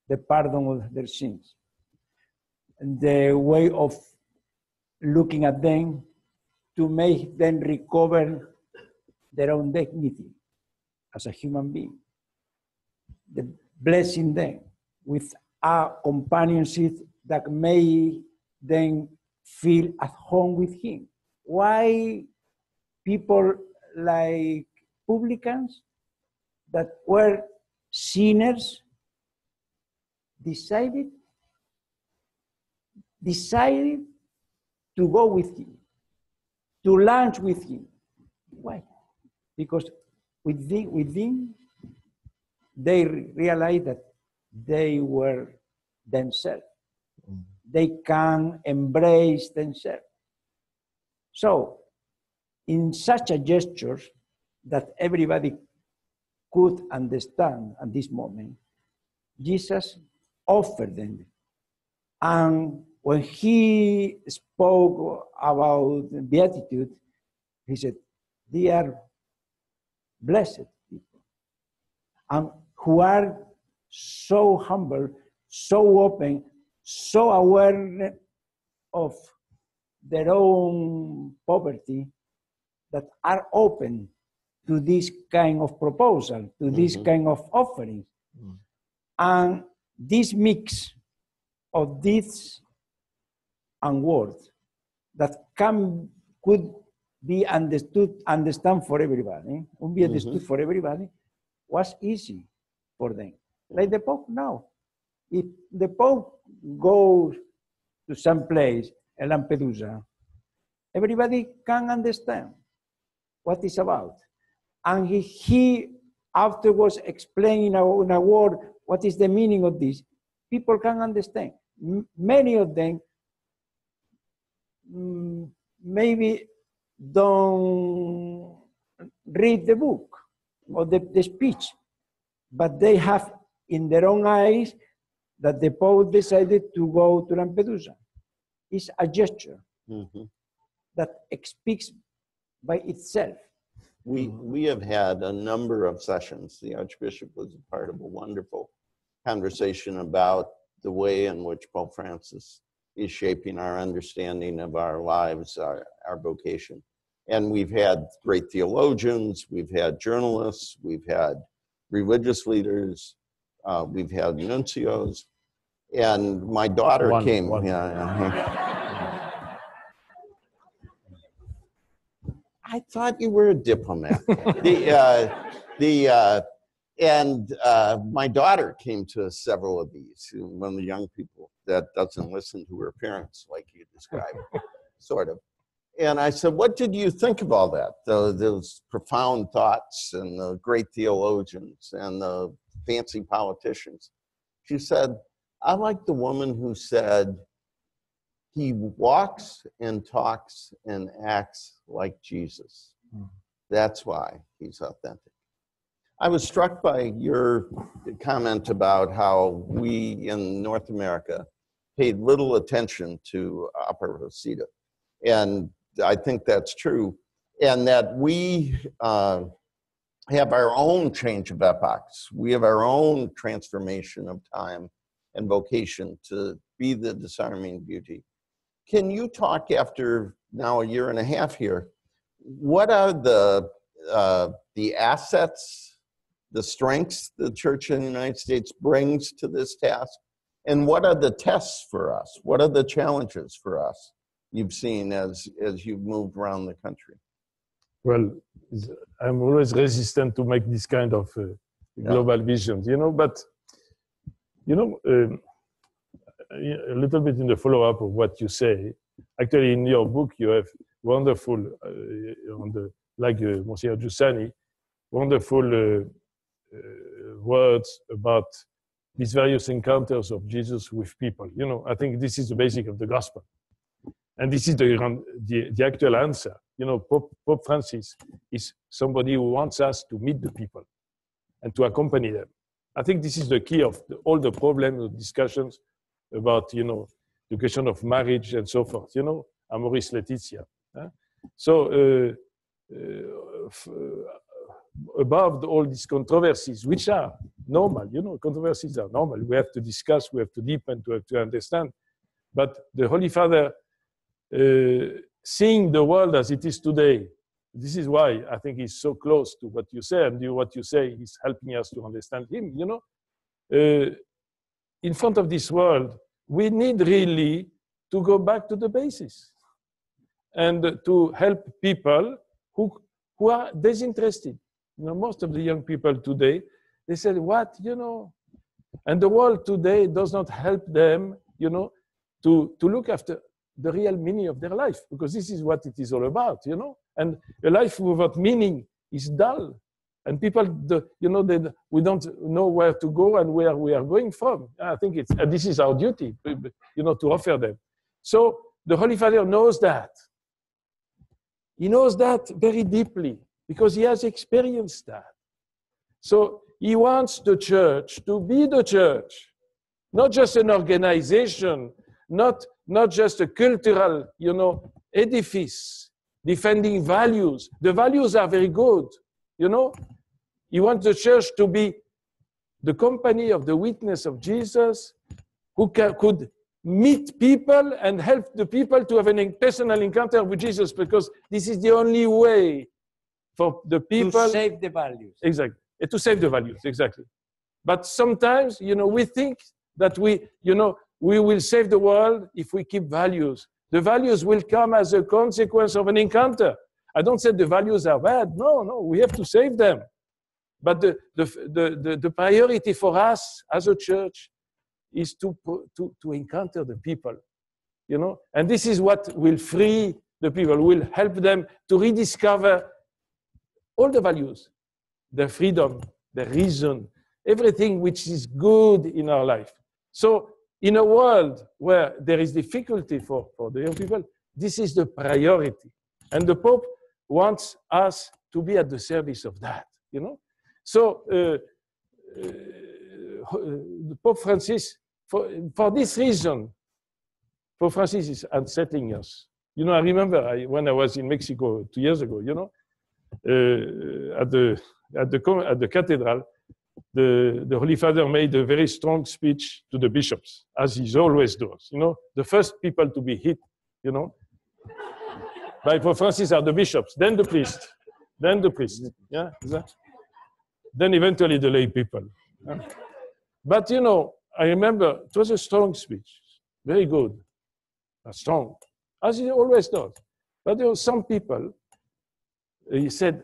the pardon of their sins, and the way of looking at them to make them recover their own dignity as a human being, the blessing them with a companionship that may then feel at home with him. Why people like publicans that were sinners decided to go with him, to lunch with him? Why? Because within they realized that they were themselves. They can embrace themselves. So, in such a gesture that everybody could understand at this moment, Jesus offered them. And when he spoke about beatitude, he said, they are blessed people, and who are so humble, so open, so aware of their own poverty, that are open to this kind of proposal, to this kind of offering. And this mix of deeds and words that could be understand for everybody, would be understood for everybody, was easy for them. Like the Pope now. If the Pope goes to some place, Lampedusa, everybody can understand what it's about. And he afterwards explained in a word what is the meaning of this. People can understand. Many of them maybe don't read the book or the speech, but they have in their own eyes that the Pope decided to go to Lampedusa. It's a gesture that speaks by itself. We have had a number of sessions. The Archbishop was a part of a wonderful conversation about the way in which Pope Francis is shaping our understanding of our lives, our vocation. And we've had great theologians, we've had journalists, we've had religious leaders, we've had nuncios, and my daughter came. I thought you were a diplomat. My daughter came to several of these, one of the young people that doesn't listen to her parents, like you described, sort of. And I said, what did you think of all that? Those profound thoughts and the great theologians and the fancy politicians. She said, I like the woman who said, he walks and talks and acts like Jesus. That's why he's authentic. I was struck by your comment about how we in North America paid little attention to Aparecida. And I think that's true. And that we have our own change of epochs. We have our own transformation of time and vocation to be the disarming beauty. Can you talk, after now a year and a half here, what are the assets, the strengths the Church in the United States brings to this task? And what are the tests for us? What are the challenges for us you've seen as you've moved around the country? Well, I'm always resistant to make this kind of global visions, but, a little bit in the follow-up of what you say, actually in your book you have wonderful, like Msgr Giussani, wonderful words about these various encounters of Jesus with people. I think this is the basic of the gospel. And this is the actual answer. Pope Francis is somebody who wants us to meet the people and to accompany them. I think this is the key of all the problems, the discussions about, the question of marriage and so forth, Amoris Laetitia. So above all these controversies, which are normal, controversies are normal. We have to discuss, we have to deepen, we have to understand. But the Holy Father, seeing the world as it is today, this is why I think he's so close to what you say, and what you say is helping us to understand him, in front of this world, we need really to go back to the basis and to help people who are disinterested. Most of the young people today, they said, what, and the world today does not help them, to look after the real meaning of their life, because this is what it is all about, and a life without meaning is dull. And people, we don't know where to go and where we are going from. I think this is our duty, to offer them. So the Holy Father knows that. He knows that very deeply because he has experienced that. So he wants the church to be the church, not just an organization, not just a cultural, edifice, defending values. The values are very good, He wants the church to be the company of the witness of Jesus, who could meet people and help the people to have a personal encounter with Jesus, because this is the only way for the people to save the values. Exactly. To save the values, exactly. But sometimes, we think that we will save the world if we keep values. The values will come as a consequence of an encounter. I don't say the values are bad. No, we have to save them. But the priority for us as a church is to encounter the people, And this is what will free the people, will help them to rediscover all the values, their freedom, their reason, everything which is good in our life. So in a world where there is difficulty for the young people, this is the priority. And the Pope wants us to be at the service of that, So Pope Francis, for this reason, Pope Francis is unsettling us. I remember when I was in Mexico 2 years ago, at the cathedral, the Holy Father made a very strong speech to the bishops, as he always does. The first people to be hit, by Pope Francis are the bishops, then the priest, yeah, then eventually the lay people. But I remember it was a strong speech, very good, strong, as he always does. But there were some people. He said,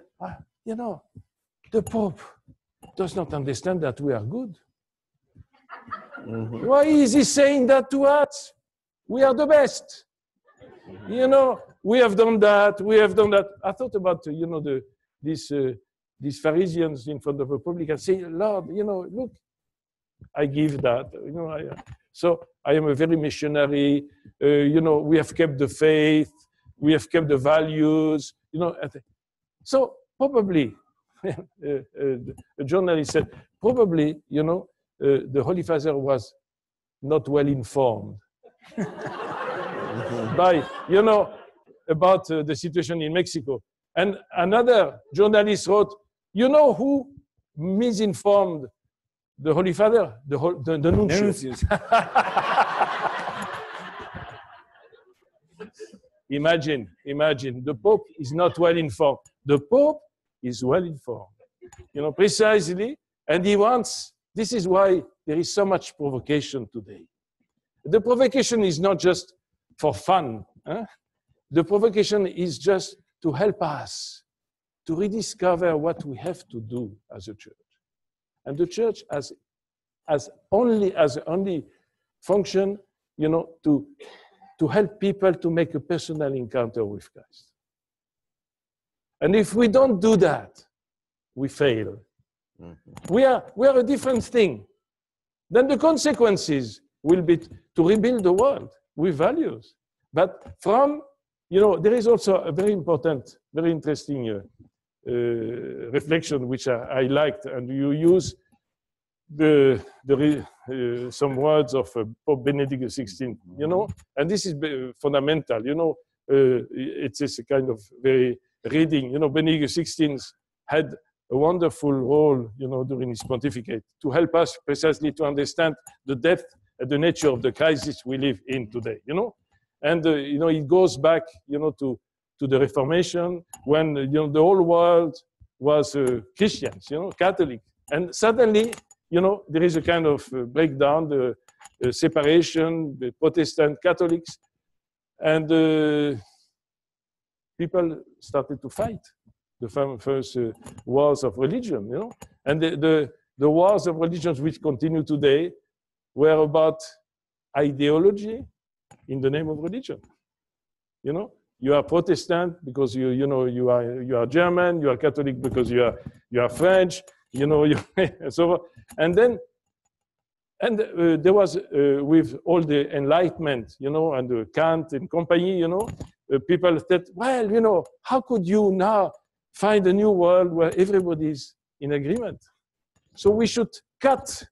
the Pope does not understand that we are good. Mm-hmm. Why is he saying that to us? We are the best. We have done that. I thought about, these Pharisees in front of a public and say, Lord, look, I give that. So I am a very missionary. We have kept the faith. We have kept the values. So probably, a journalist said, probably, the Holy Father was not well informed by, about the situation in Mexico. And another journalist wrote, who misinformed the Holy Father? The Nuncio. Imagine, the Pope is not well informed. The Pope is well informed, precisely, and he wants, this is why there is so much provocation today. The provocation is not just for fun. The provocation is just to help us to rediscover what we have to do as a church. And the church has only function, to help people to make a personal encounter with Christ. And if we don't do that, we fail. Mm-hmm. We are a different thing. Then the consequences will be to rebuild the world with values. But there is also a very important, very interesting reflection which I liked, and you use some words of Pope Benedict XVI, and this is fundamental, it is a kind of very reading, Benedict XVI had a wonderful role, during his pontificate to help us precisely to understand the depth and the nature of the crisis we live in today, and, it goes back, to the Reformation when, the whole world was Christians, Catholic, and suddenly, there is a kind of breakdown, the separation, the Protestant Catholics, and people started to fight. The first wars of religion, and the wars of religions which continue today were about ideology in the name of religion, you are Protestant because you are German, you are Catholic because you are French, so and then there was with all the Enlightenment, and the Kant and company, people said, well, how could you now find a new world where everybody is in agreement? So we should cut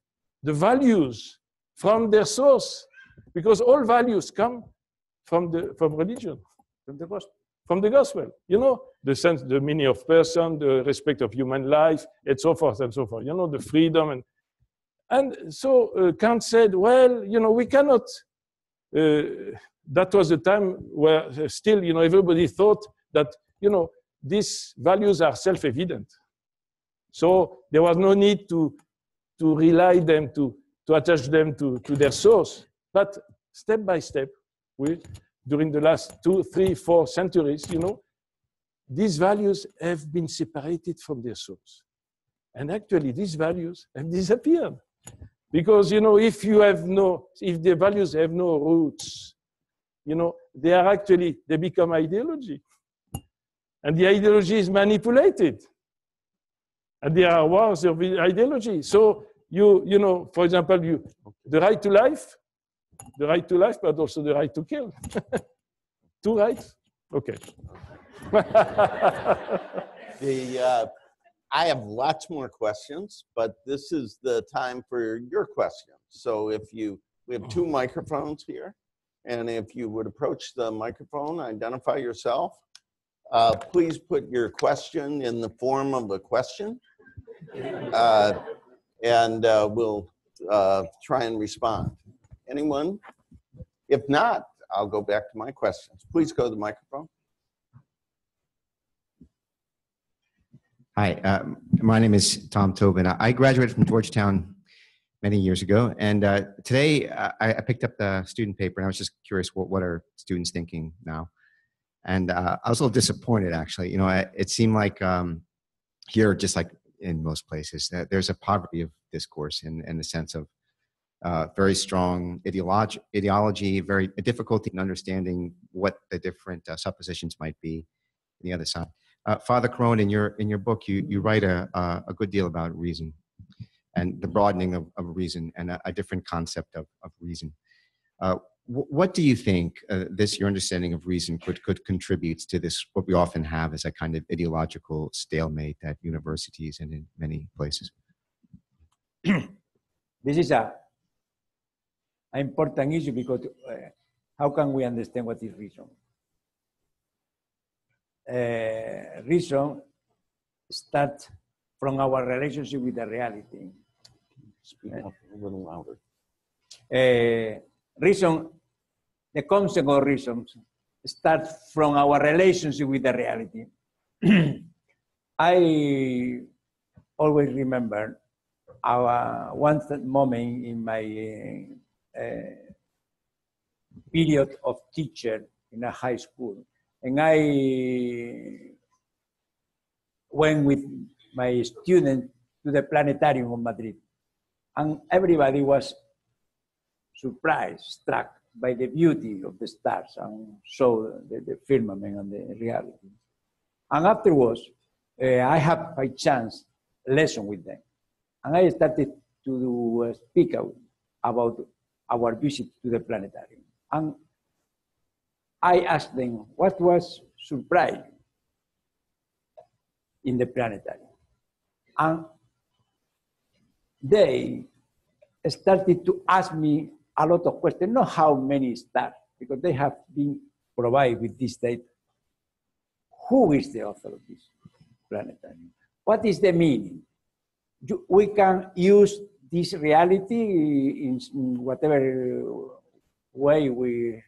the values from their source, because all values come from religion, from the gospel. The sense, the meaning of person, the respect of human life, and so forth and so forth. The freedom and so Kant said, well, we cannot. That was the time where still, everybody thought that, these values are self-evident. So there was no need to rely them, to attach them to their source. But step by step, during the last 2, 3, 4 centuries, these values have been separated from their source. And actually, these values have disappeared. Because, if the values have no roots, they become ideology. And the ideology is manipulated. And there are wars of ideology. So, for example, the right to life, but also the right to kill. 2 rights? Okay. I have lots more questions, but this is the time for your questions. So we have 2 microphones here, and if you would approach the microphone, identify yourself. Please put your question in the form of a question, and we'll try and respond. Anyone? If not, I'll go back to my questions. Please go to the microphone. Hi, my name is Tom Tobin. I graduated from Georgetown many years ago, and today I picked up the student paper, and I was just curious, what are students thinking now? And I was a little disappointed, actually. It seemed like here, just like in most places, there's a poverty of discourse in the sense of very strong ideology, very difficulty in understanding what the different suppositions might be on the other side. Father Carrón, in your book, you write a good deal about reason and the broadening of reason and a different concept of reason. What do you think your understanding of reason could contribute to this, what we often have as a kind of ideological stalemate at universities and in many places? This is an important issue because how can we understand what is reason? Reason starts from our relationship with the reality. Speak up a little louder. Reason, the concept of reason starts from our relationship with the reality. I always remember one moment in my period of teacher in a high school. And I went with my student to the planetarium of Madrid. And everybody was surprised, struck by the beauty of the stars and saw the firmament and the reality. And afterwards, I had by chance a lesson with them. And I started to speak about our visit to the planetarium. And I asked them what was surprising in the planetarium. And they started to ask me a lot of questions, not how many stars, because they have been provided with this data. Who is the author of this planetarium? What is the meaning? We can use this reality in whatever way we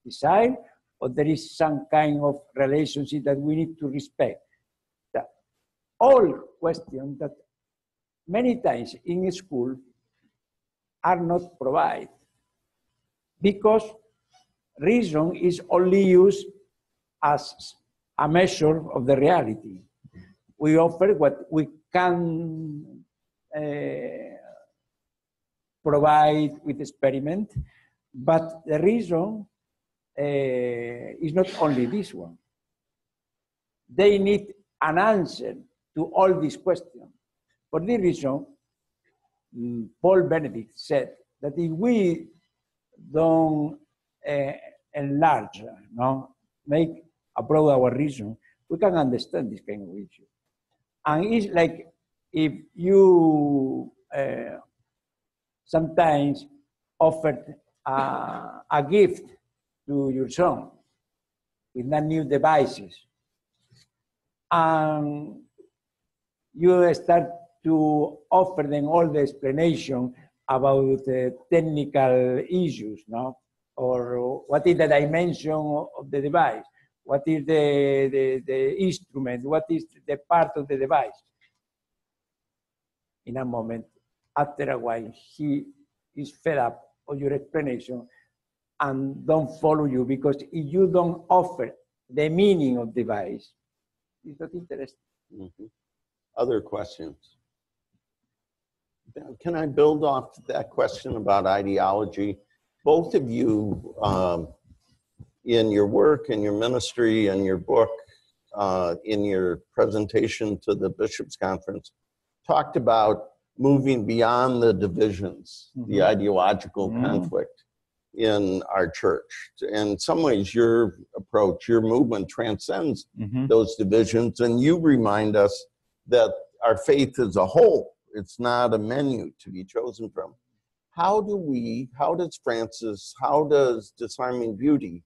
decide, or there is some kind of relationship that we need to respect. All questions that many times in school are not provided because reason is only used as a measure of the reality. We offer what we can provide with experiment, but the reason is not only this one. They need an answer to all these questions. For this reason, Paul Benedict said that if we don't enlarge, no, make abroad our reason, we can understand this kind of issue. And it's like if you sometimes offered a gift to your son with new devices, and you start to offer them all the explanation about technical issues, no? Or what is the dimension of the device? What is the instrument? What is the part of the device? In a moment, after a while, he is fed up of your explanation and don't follow you, because if you don't offer the meaning of the device, it's not interesting. Mm-hmm. Other questions? Can I build off that question about ideology? Both of you, in your work, in your ministry, in your book, in your presentation to the Bishops' Conference, talked about moving beyond the divisions, the ideological conflict in our church. In some ways, your approach, your movement transcends those divisions, and you remind us that our faith is a whole. It's not a menu to be chosen from. How does Francis, how does Disarming Beauty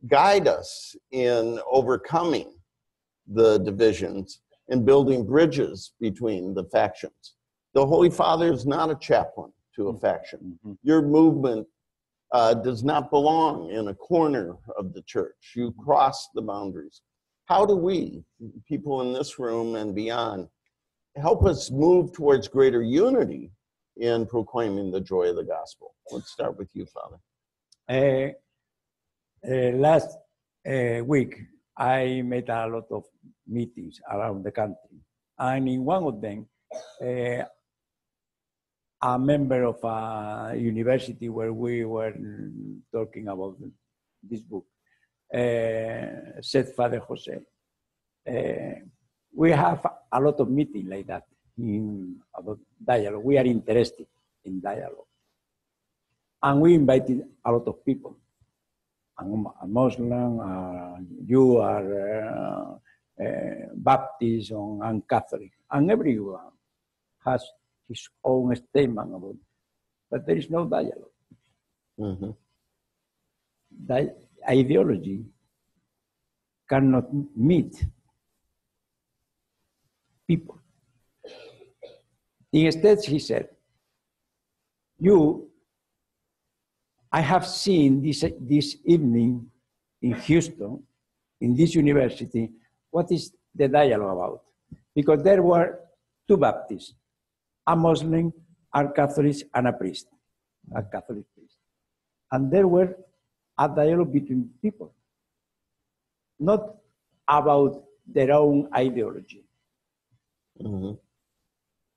guide us in overcoming the divisions and building bridges between the factions? The Holy Father is not a chaplain to a faction. Your movement does not belong in a corner of the church. You cross the boundaries. How do we, people in this room and beyond, help us move towards greater unity in proclaiming the joy of the gospel? Let's start with you, Father. Last week, I made a lot of meetings around the country. And in one of them, a member of a university where we were talking about this book said, Father Jose, we have a lot of meetings like that about dialogue. We are interested in dialogue. And we invited a lot of people. A Muslim, you are Baptist, and Catholic. And everyone has his own statement about it. But there is no dialogue. Ideology cannot meet people. Instead, he said, I have seen this evening in Houston, in this university, what is the dialogue about? Because there were two Baptists, a Muslim, a Catholic, and a priest, a Catholic priest. And there were a dialogue between people, not about their own ideology.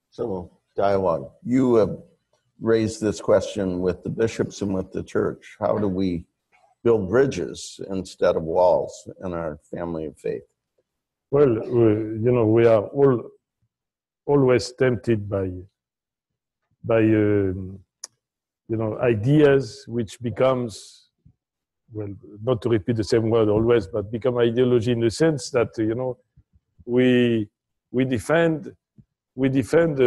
So, dialogue. You have raised this question with the bishops and with the church. How do we build bridges instead of walls in our family of faith? Well, we are all always tempted by ideas which becomes, well, not to repeat the same word always, but become ideology in the sense that, we defend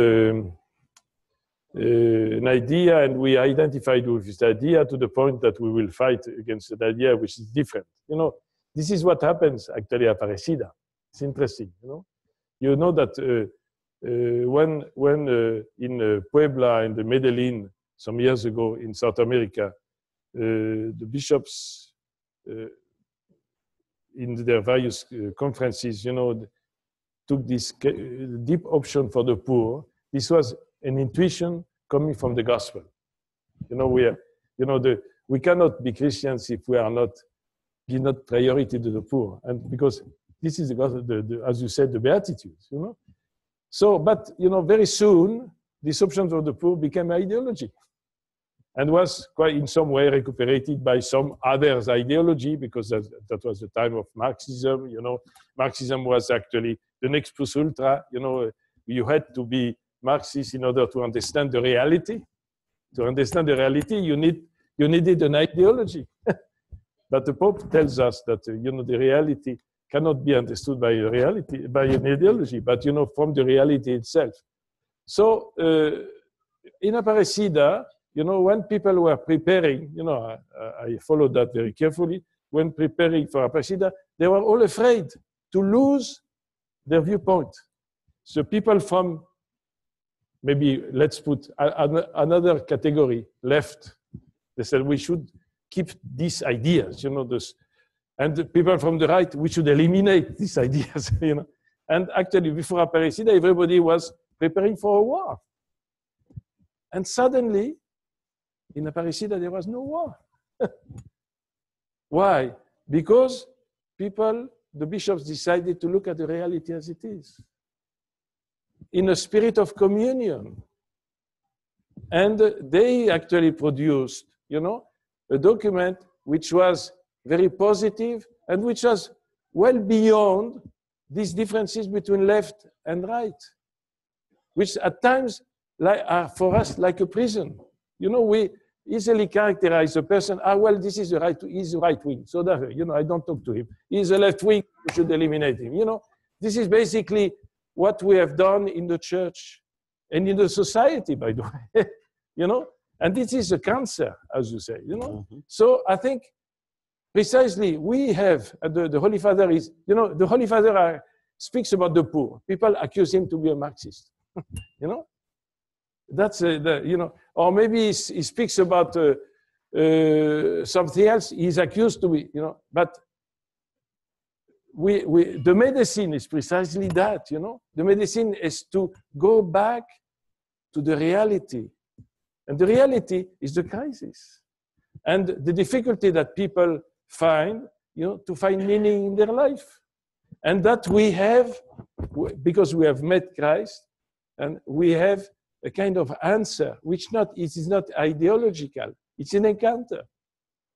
an idea, and we identify with this idea to the point that we will fight against that idea which is different. This is what happens actually at Aparecida. It's interesting. You know that when in Puebla and Medellin some years ago in South America, the bishops in their various conferences, took this deep option for the poor. This was an intuition coming from the gospel. We cannot be Christians if we are not give not priority to the poor, and because this is the gospel, as you said, the Beatitudes. So, but very soon, this option for the poor became ideology. and was quite in some way recuperated by some others' ideology, because that was the time of Marxism. You know, Marxism was actually the next plus ultra. You know, you had to be Marxist in order to understand the reality. To understand the reality, you needed an ideology. But the Pope tells us that you know, the reality cannot be understood by an ideology, but you know, from the reality itself. So in Aparecida, you know, when people were preparing, you know, I followed that very carefully. When preparing for Aparecida, they were all afraid to lose their viewpoint. So people from, maybe let's put another category, left, they said we should keep these ideas, you know, this, and the people from the right, we should eliminate these ideas, you know. And actually, before Aparecida, everybody was preparing for a war. And suddenly, in Aparecida, there was no war. Why? Because people, the bishops decided to look at the reality as it is, in a spirit of communion. And they actually produced, you know, a document which was very positive and which was well beyond these differences between left and right, which at times are for us like a prison. You know, we easily characterize a person, well, this is the right, he's the right wing, so that, you know, I don't talk to him. He's a left wing, we should eliminate him. You know, this is basically what we have done in the church and in the society, by the way, you know, and this is a cancer, as you say, you know. Mm-hmm. So I think precisely we have, the Holy Father is, you know, the Holy Father speaks about the poor. People accuse him to be a Marxist, you know. That's, you know, or maybe he speaks about something else, he's accused to be, you know, but the medicine is precisely that, you know. The medicine is to go back to the reality. And the reality is the crisis. And the difficulty that people find, you know, to find meaning in their life. And that we have, because we have met Christ, and we have a kind of answer, which it is not ideological, it's an encounter.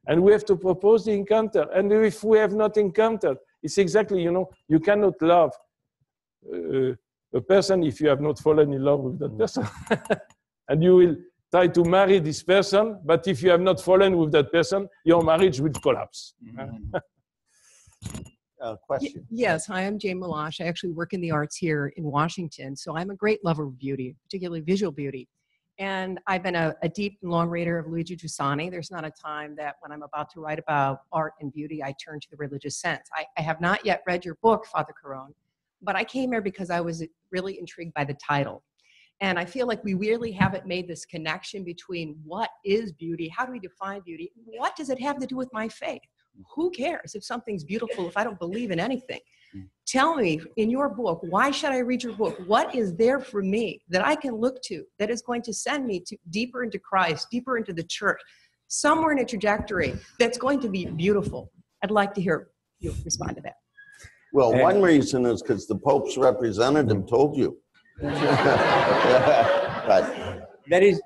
And we have to propose the encounter. And if we have not encountered, it's exactly, you know, you cannot love a person if you have not fallen in love with that person. And you will try to marry this person, but if you have not fallen with that person, your marriage will collapse. Mm-hmm. Question. Yes, hi, I'm Jane Malash. I actually work in the arts here in Washington, so I'm a great lover of beauty, particularly visual beauty. And I've been a deep and long reader of Luigi Giussani. There's not a time that when I'm about to write about art and beauty, I turn to the religious sense. I have not yet read your book, Father Carrón, but I came here because I was really intrigued by the title. And I feel like we really haven't made this connection between what is beauty, how do we define beauty, what does it have to do with my faith? Who cares if something's beautiful if I don't believe in anything? Tell me, in your book, why should I read your book? What is there for me that I can look to that is going to send me deeper into Christ, deeper into the church, somewhere in a trajectory that's going to be beautiful? I'd like to hear you respond to that. Well, one reason is because the Pope's representative told you. But there is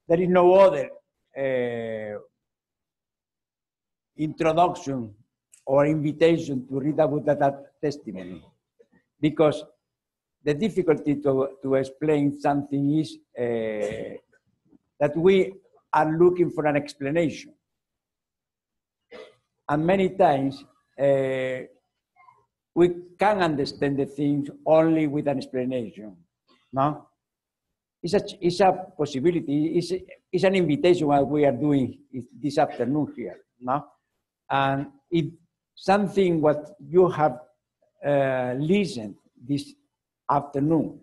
no other introduction or invitation to read about that testimony, because the difficulty to explain something is that we are looking for an explanation, and many times we can understand the things only with an explanation. No, it's a possibility. It's an invitation what we are doing this afternoon here. No, and if something what you have listened this afternoon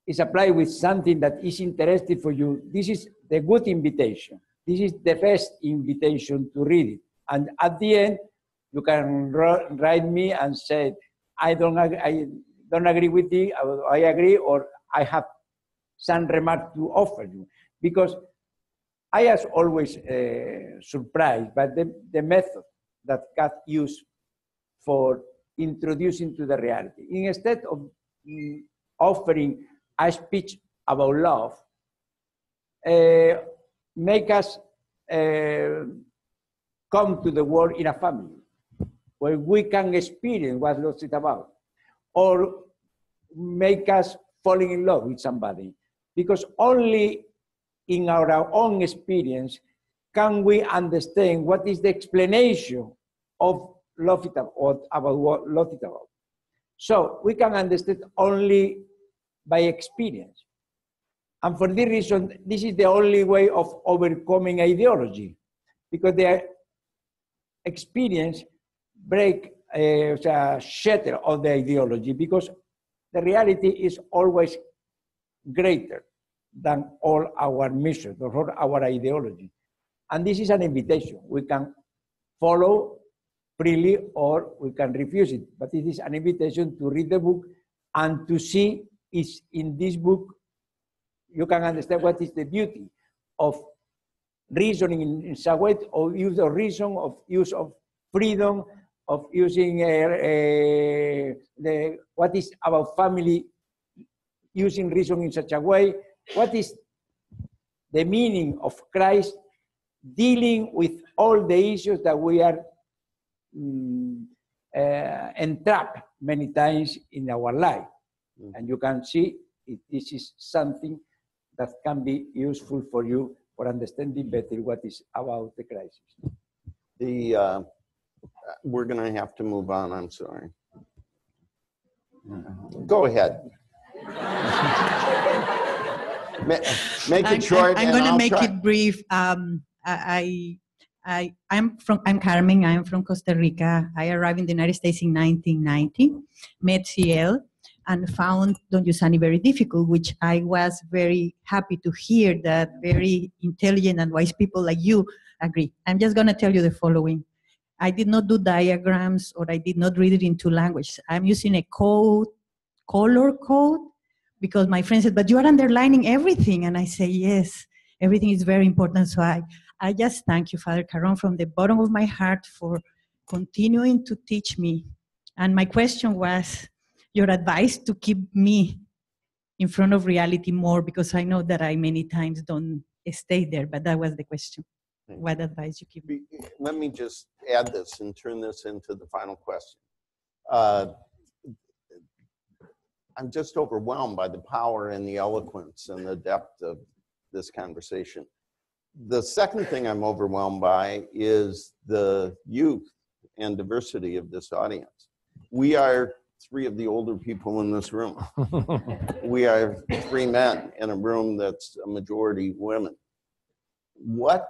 is applied with something that is interesting for you, this is the good invitation. This is the best invitation to read it. And at the end, you can write me and say, I don't agree with you, I agree, or I have some remark to offer you. Because I was always surprised by the method that God used for introducing to the reality. Instead of offering a speech about love make us come to the world in a family where we can experience what love is about, or make us falling in love with somebody. Because only in our own experience can we understand what is the explanation of love is about, or about what love is about. So we can understand only by experience. And for this reason, this is the only way of overcoming ideology, because the experience break shatter of the ideology, because the reality is always greater than all our missions or our ideology. And this is an invitation. We can follow freely or we can refuse it. But it is an invitation to read the book and to see is in this book you can understand what is the beauty of reasoning in some way, of use of reason, of use of freedom, of using what is about family, using reason in such a way. What is the meaning of Christ dealing with all the issues that we are entrapped many times in our life. And you can see this is something that can be useful for you for understanding better what is about the crisis. We're going to have to move on, I'm sorry. Go ahead. Make it short. I'm going to make it brief. I'm Carmen. I'm from Costa Rica. I arrived in the United States in 1990, met CL, and found Don Giussani very difficult, which I was very happy to hear that very intelligent and wise people like you agree. I'm just going to tell you the following. I did not do diagrams, or I did not read it in two languages. I'm using a code, color code, because my friend said, but you are underlining everything. And I say, yes, everything is very important. So I just thank you, Father Carrón, from the bottom of my heart for continuing to teach me. And my question was your advice to keep me in front of reality more, because I know that I many times don't stay there, but that was the question. What advice you give me? Let me just add this and turn this into the final question. I'm just overwhelmed by the power and the eloquence and the depth of this conversation. The second thing I'm overwhelmed by is the youth and diversity of this audience. We are three of the older people in this room. We are three men in a room that's a majority women. What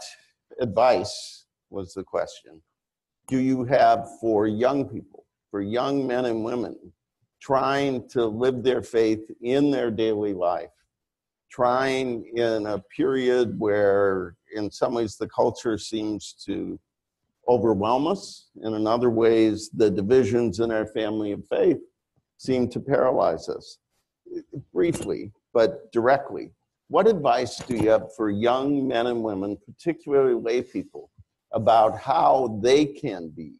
advice, was the question, do you have for young people, for young men and women trying to live their faith in their daily life, trying in a period where in some ways the culture seems to overwhelm us, and in other ways the divisions in our family of faith seem to paralyze us? Briefly, but directly, what advice do you have for young men and women, particularly lay people, about how they can be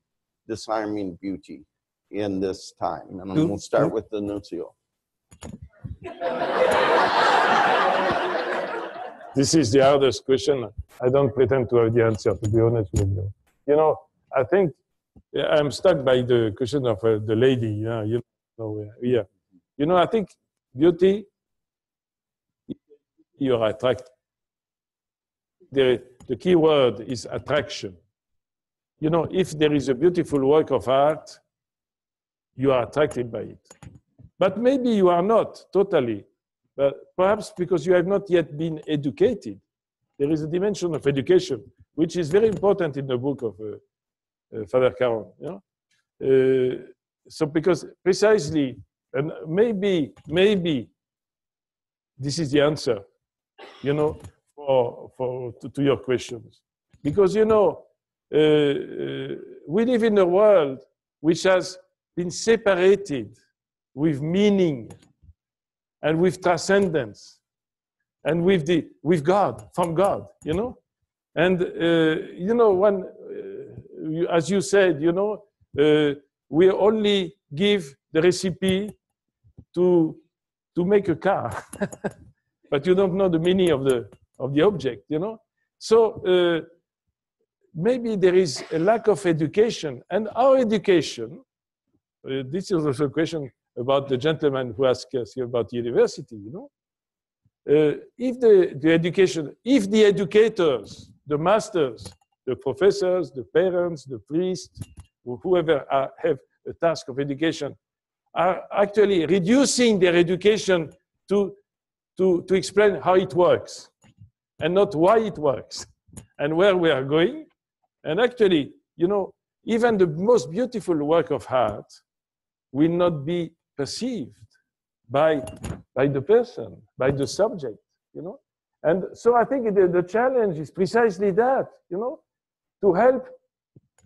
disarming beauty in this time? And we'll start with the Nuncio. This is the hardest question. I don't pretend to have the answer, to be honest with you. You know, I think I'm stuck by the question of the lady. Yeah, you know, yeah. You know, I think beauty, you're attracted. The key word is attraction. You know, if there is a beautiful work of art, you are attracted by it. But maybe you are not totally, but perhaps because you have not yet been educated. There is a dimension of education, which is very important in the book of Father Carrón. You know? So because precisely, and maybe this is the answer, you know, to your questions. Because, you know, we live in a world which has been separated with meaning and with transcendence and with God, from God, you know? And, you know, as you said, you know, we only give the recipe to make a car. but you don't know the meaning of the object, you know? So maybe there is a lack of education, and our education, this is also a question about the gentleman who asked us about university, you know? If the education, if the educators, the masters, the professors, the parents, the priests, whoever have a task of education, are actually reducing their education to explain how it works and not why it works and where we are going. And actually, you know, even the most beautiful work of art will not be perceived by the person, by the subject, you know. And so I think the challenge is precisely that, you know, to help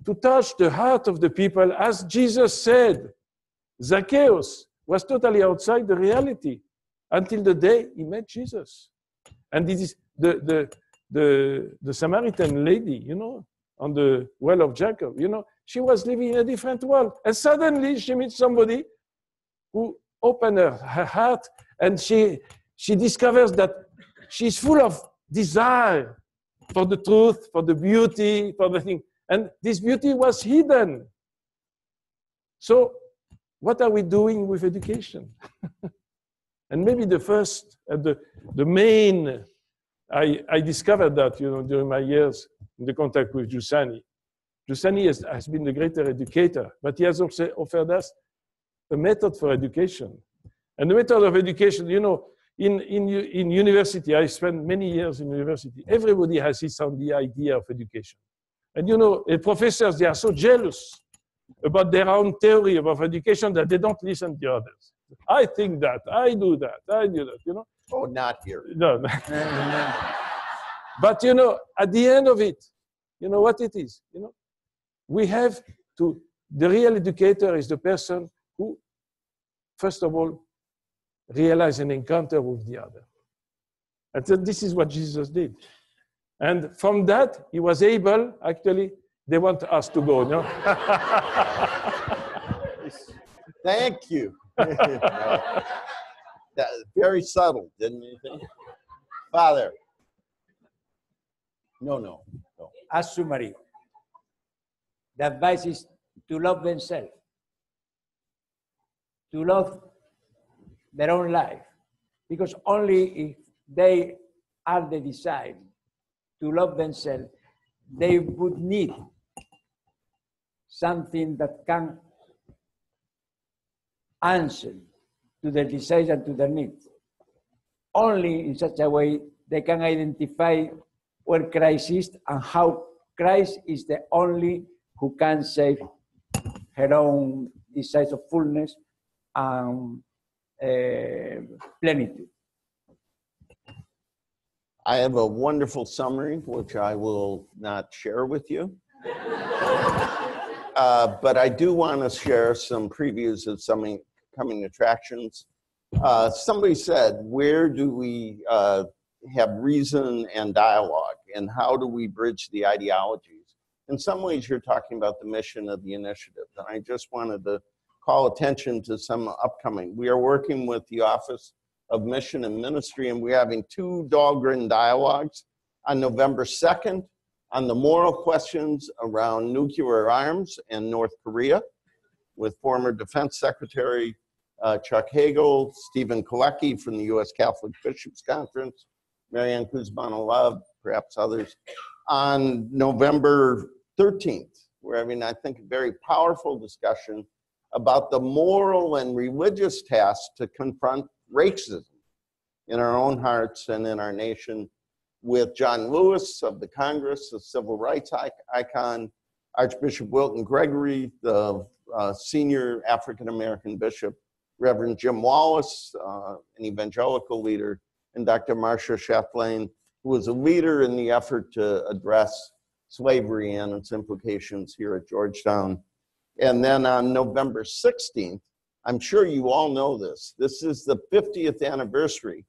to touch the heart of the people. As Jesus said, Zacchaeus was totally outside the reality until the day he met Jesus. And this is the Samaritan lady, you know, on the well of Jacob, you know, she was living in a different world. And suddenly she meets somebody who opened her heart, and she discovers that she's full of desire for the truth, for the beauty, for the thing. And this beauty was hidden. So what are we doing with education? And maybe the first, the main, I discovered that, you know, during my years in the contact with Giussani. Giussani has been the greater educator, but he has also offered us a method for education. And the method of education, you know, in university, I spent many years in university. Everybody has his own idea of education. And you know, professors, they are so jealous about their own theory about education that they don't listen to others. I think that, I do that, you know. Oh, not here. No. But you know, at the end of it, you know what it is? You know, we have to, the real educator is the person who, first of all, realize an encounter with the other. And so this is what Jesus did. And from that, he was able, actually, they want us to go, no? Thank you. That, very subtle, didn't you think? Father. No. As summary, the advice is to love themselves, to love their own life, because only if they are the decide to love themselves, they would need something that can answer to their desires and to their needs. Only in such a way they can identify where Christ is and how Christ is the only who can save her own desires of fullness and plenitude. I have a wonderful summary, which I will not share with you. But I do want to share some previews of some coming attractions. Somebody said, where do we have reason and dialogue, and how do we bridge the ideologies? In some ways, you're talking about the mission of the initiative, and I just wanted to call attention to some upcoming. We are working with the Office of Mission and Ministry, and we're having 2 Dahlgren dialogues on November 2nd on the moral questions around nuclear arms and North Korea with former Defense Secretary Chuck Hagel, Stephen Kolecki from the U.S. Catholic Bishops' Conference, Marianne Kuzmano-Love, perhaps others. On November 13th, we're having, I think, a very powerful discussion about the moral and religious task to confront racism in our own hearts and in our nation, with John Lewis of the Congress, a civil rights icon, Archbishop Wilton Gregory, the senior African-American bishop, Reverend Jim Wallace, an evangelical leader, and Dr. Marcia Chatelain, who was a leader in the effort to address slavery and its implications here at Georgetown. And then on November 16th, I'm sure you all know this, this is the 50th anniversary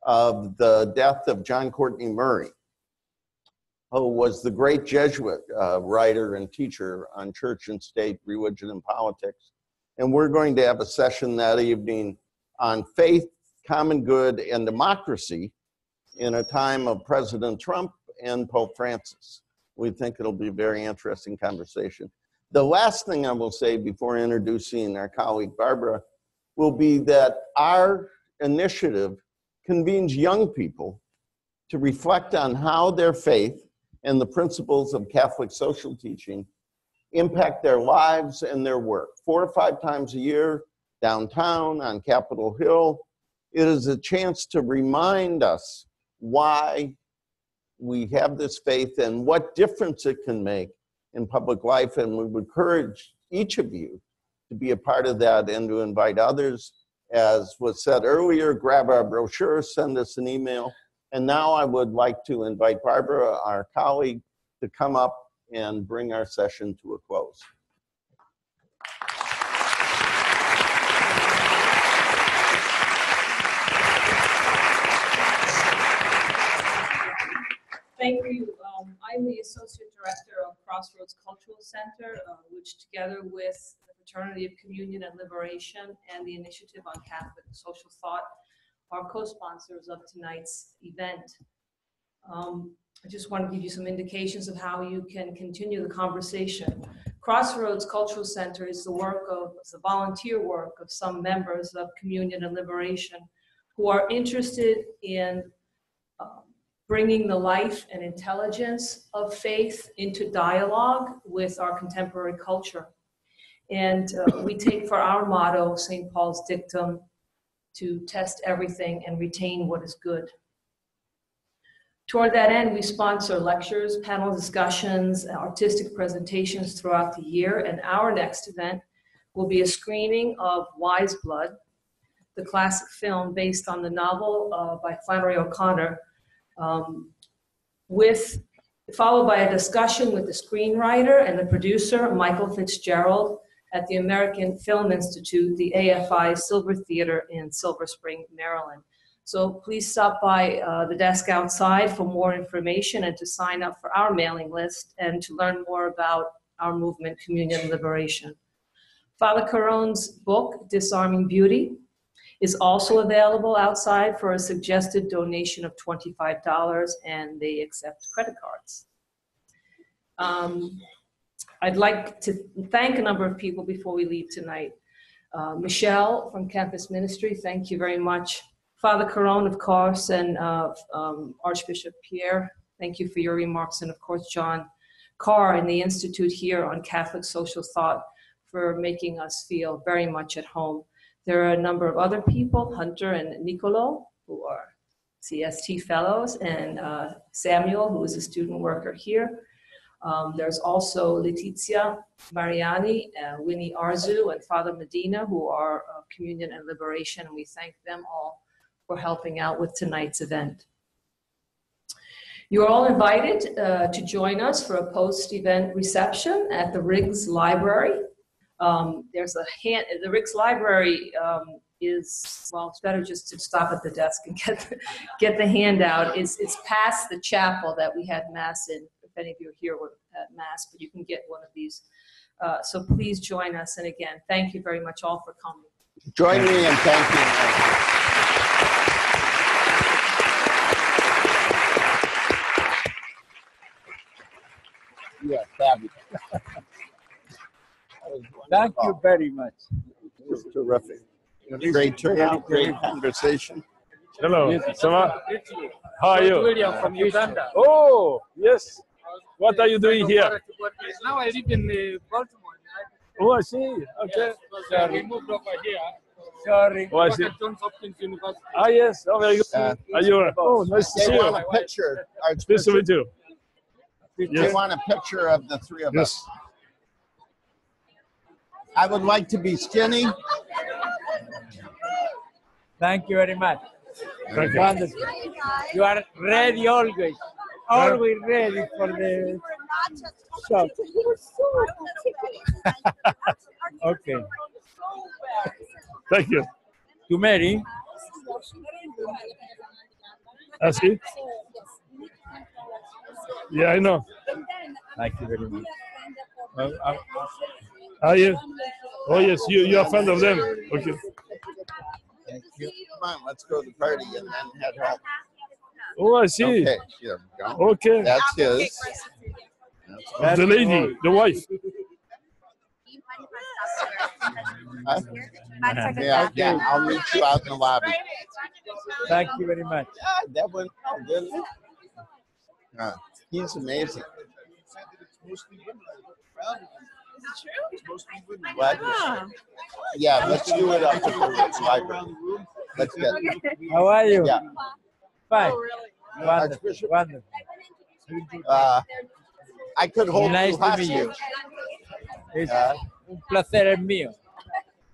of the death of John Courtney Murray, who was the great Jesuit writer and teacher on church and state, religion and politics. And we're going to have a session that evening on faith common good and democracy in a time of President Trump and Pope Francis. We think it'll be a very interesting conversation. The last thing I will say before introducing our colleague Barbara will be that our initiative convenes young people to reflect on how their faith and the principles of Catholic social teaching impact their lives and their work. 4 or 5 times a year, downtown, on Capitol Hill, it is a chance to remind us why we have this faith and what difference it can make in public life. And we would encourage each of you to be a part of that and to invite others. As was said earlier, grab our brochure, send us an email. And now I would like to invite Barbara, our colleague, to come up and bring our session to a close. Thank you. I'm the Associate Director of Crossroads Cultural Center, which together with the Fraternity of Communion and Liberation and the Initiative on Catholic Social Thought are co-sponsors of tonight's event. I just want to give you some indications of how you can continue the conversation. Crossroads Cultural Center is the volunteer work of some members of Communion and Liberation who are interested in bringing the life and intelligence of faith into dialogue with our contemporary culture. And we take for our motto St. Paul's dictum to test everything and retain what is good. Toward that end, we sponsor lectures, panel discussions, artistic presentations throughout the year, and our next event will be a screening of Wise Blood, the classic film based on the novel by Flannery O'Connor, followed by a discussion with the screenwriter and the producer, Michael Fitzgerald, at the American Film Institute, the AFI Silver Theater in Silver Spring, Maryland. So please stop by the desk outside for more information and to sign up for our mailing list and to learn more about our movement, Communion and Liberation. Father Carrón's book, Disarming Beauty, is also available outside for a suggested donation of $25, and they accept credit cards. I'd like to thank a number of people before we leave tonight. Michelle from Campus Ministry, thank you very much. Father Carrón, of course, and Archbishop Pierre, thank you for your remarks. And of course, John Carr and the Institute here on Catholic Social Thought for making us feel very much at home. There are a number of other people, Hunter and Nicolo, who are CST fellows, and Samuel, who is a student worker here. There's also Letizia Mariani, Winnie Arzu, and Father Medina, who are Communion and Liberation, and we thank them all for helping out with tonight's event. You're all invited to join us for a post-event reception at the Riggs Library. There's a the Riggs Library is, well, it's better just to stop at the desk and get the handout. It's past the chapel that we had Mass in. If any of you are here at Mass, but you can get one of these. So please join us. And again, thank you very much all for coming. Join me and thank you. Yeah, fabulous. Thank you very much. Terrific. Great turnout, great conversation. Hello, ça va? How are you? Julián from Uganda. Oh, yes. What are you doing here? Now I live in Baltimore. Oh, I see. Okay. Yes, we moved over here. Sorry. Oh, I see. Johns Hopkins University. Ah, yes. Oh, very good. Are you? Oh, nice to see They you. want a picture. Nice to meet you. They want a picture of the three of us. I would like to be skinny. Thank you very much. Thank you. Wonderful. You are ready always. Always ready for the shop. Okay. Thank you. To Mary. That's it? Yeah, I know. Thank you very much. Are you? Oh, yes, you are a friend of them. Okay. Thank you. on, let's go to the party and then head home. Oh, I see. Okay, here we go. Okay. That's his. That's the lady, the wife. Yeah, I'll meet you out in the lobby. Thank you very much. That one, didn't it? He's amazing. What? Yeah, let's do it up at the library. Let's get it. How are you? Yeah. Fine. Wonderful. Archbishop. Wonderful. I could hold Nice you to hostage. meet you. Es un placer el mío.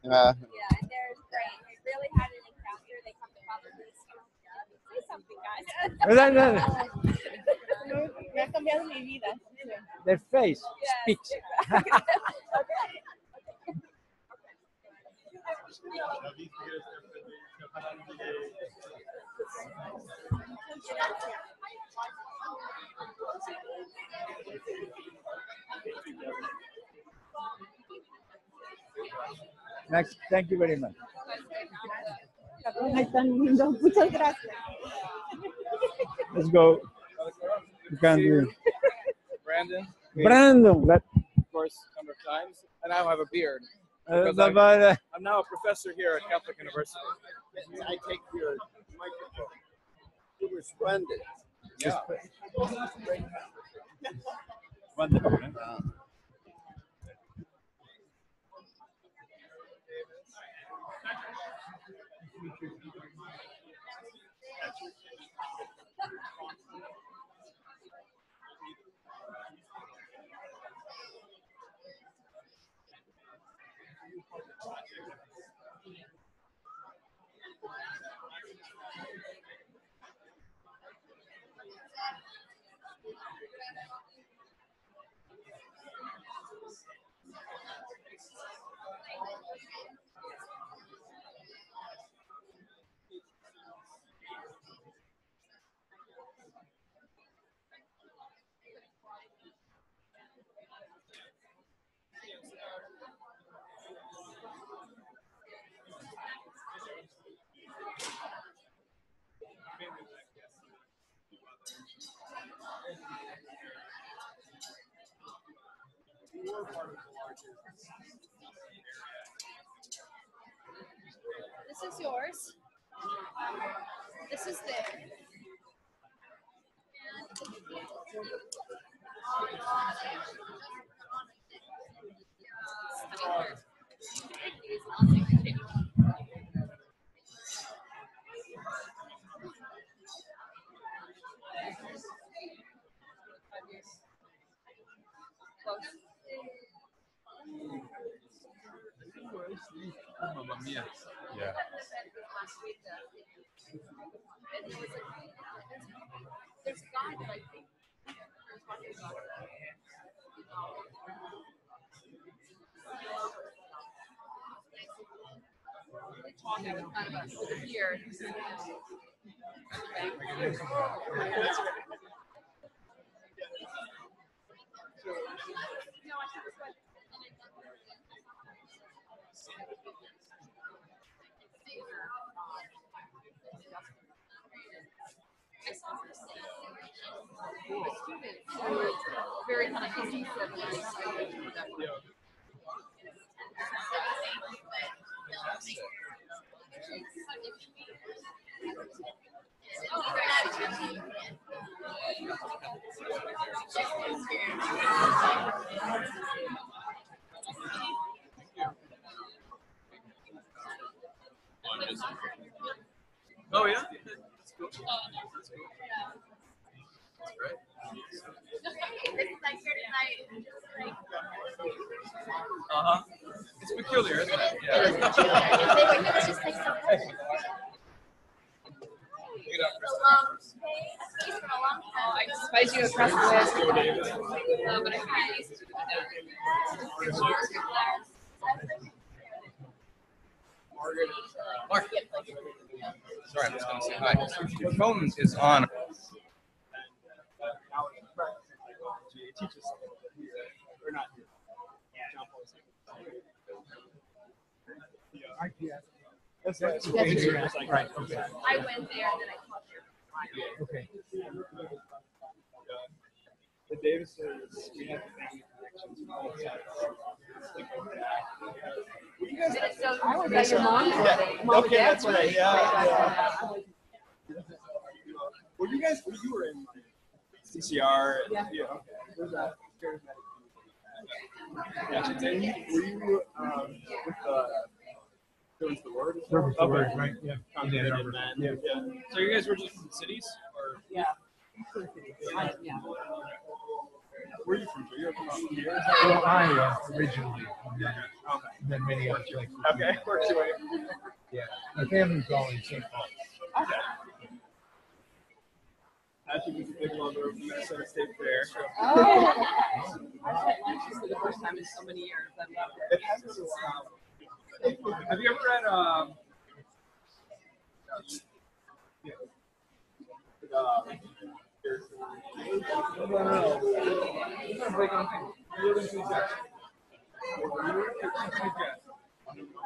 Yeah, they're great. I really had an encounter. They come to follow me. Say something, guys. Me ha cambiado mi vida. Their face speaks. Next, thank you very much. Muchas gracias. Let's go. You can do. Brandon, Brandon, that, of course, a number of times, and I have a beard. but, I'm now a professor here at Catholic University. I take your microphone. You were splendid. Yeah. wonderful. This is yours. This is there. Yeah. There's God, I think. Talking kind of over here. I saw her say the students were very kind of cohesive and excited for that. Oh yeah? That's cool. That's cool. That's great. Uh-huh. It's peculiar, isn't it? Yeah. I despise you across the way. But I kind of used to do that. Mark. Sorry, I'm just going to say hi. Your phone is on. Or not here. That's right. I went there and then I taught there. Okay. The Davises, we have family connections from all sides. Were you guys I was at your mom's wedding. Okay, that's right. Yeah. Were you guys? You were in CCR. Yeah. Okay. Was that Washington? Were you with the? There was the word. There was the word, right? Yeah. Congregated men. Yeah. So you guys were just from the cities, or? Yeah. Yeah. Where are you from? You're from here. Well, I originally, and then many other places. Okay. Works your way. Yeah. My family's all in St. Paul. Okay. Patrick was a big lover of the Minnesota State Fair. Oh. I had lunches for the first time in so many years. I love it. It has been a while. Have you ever read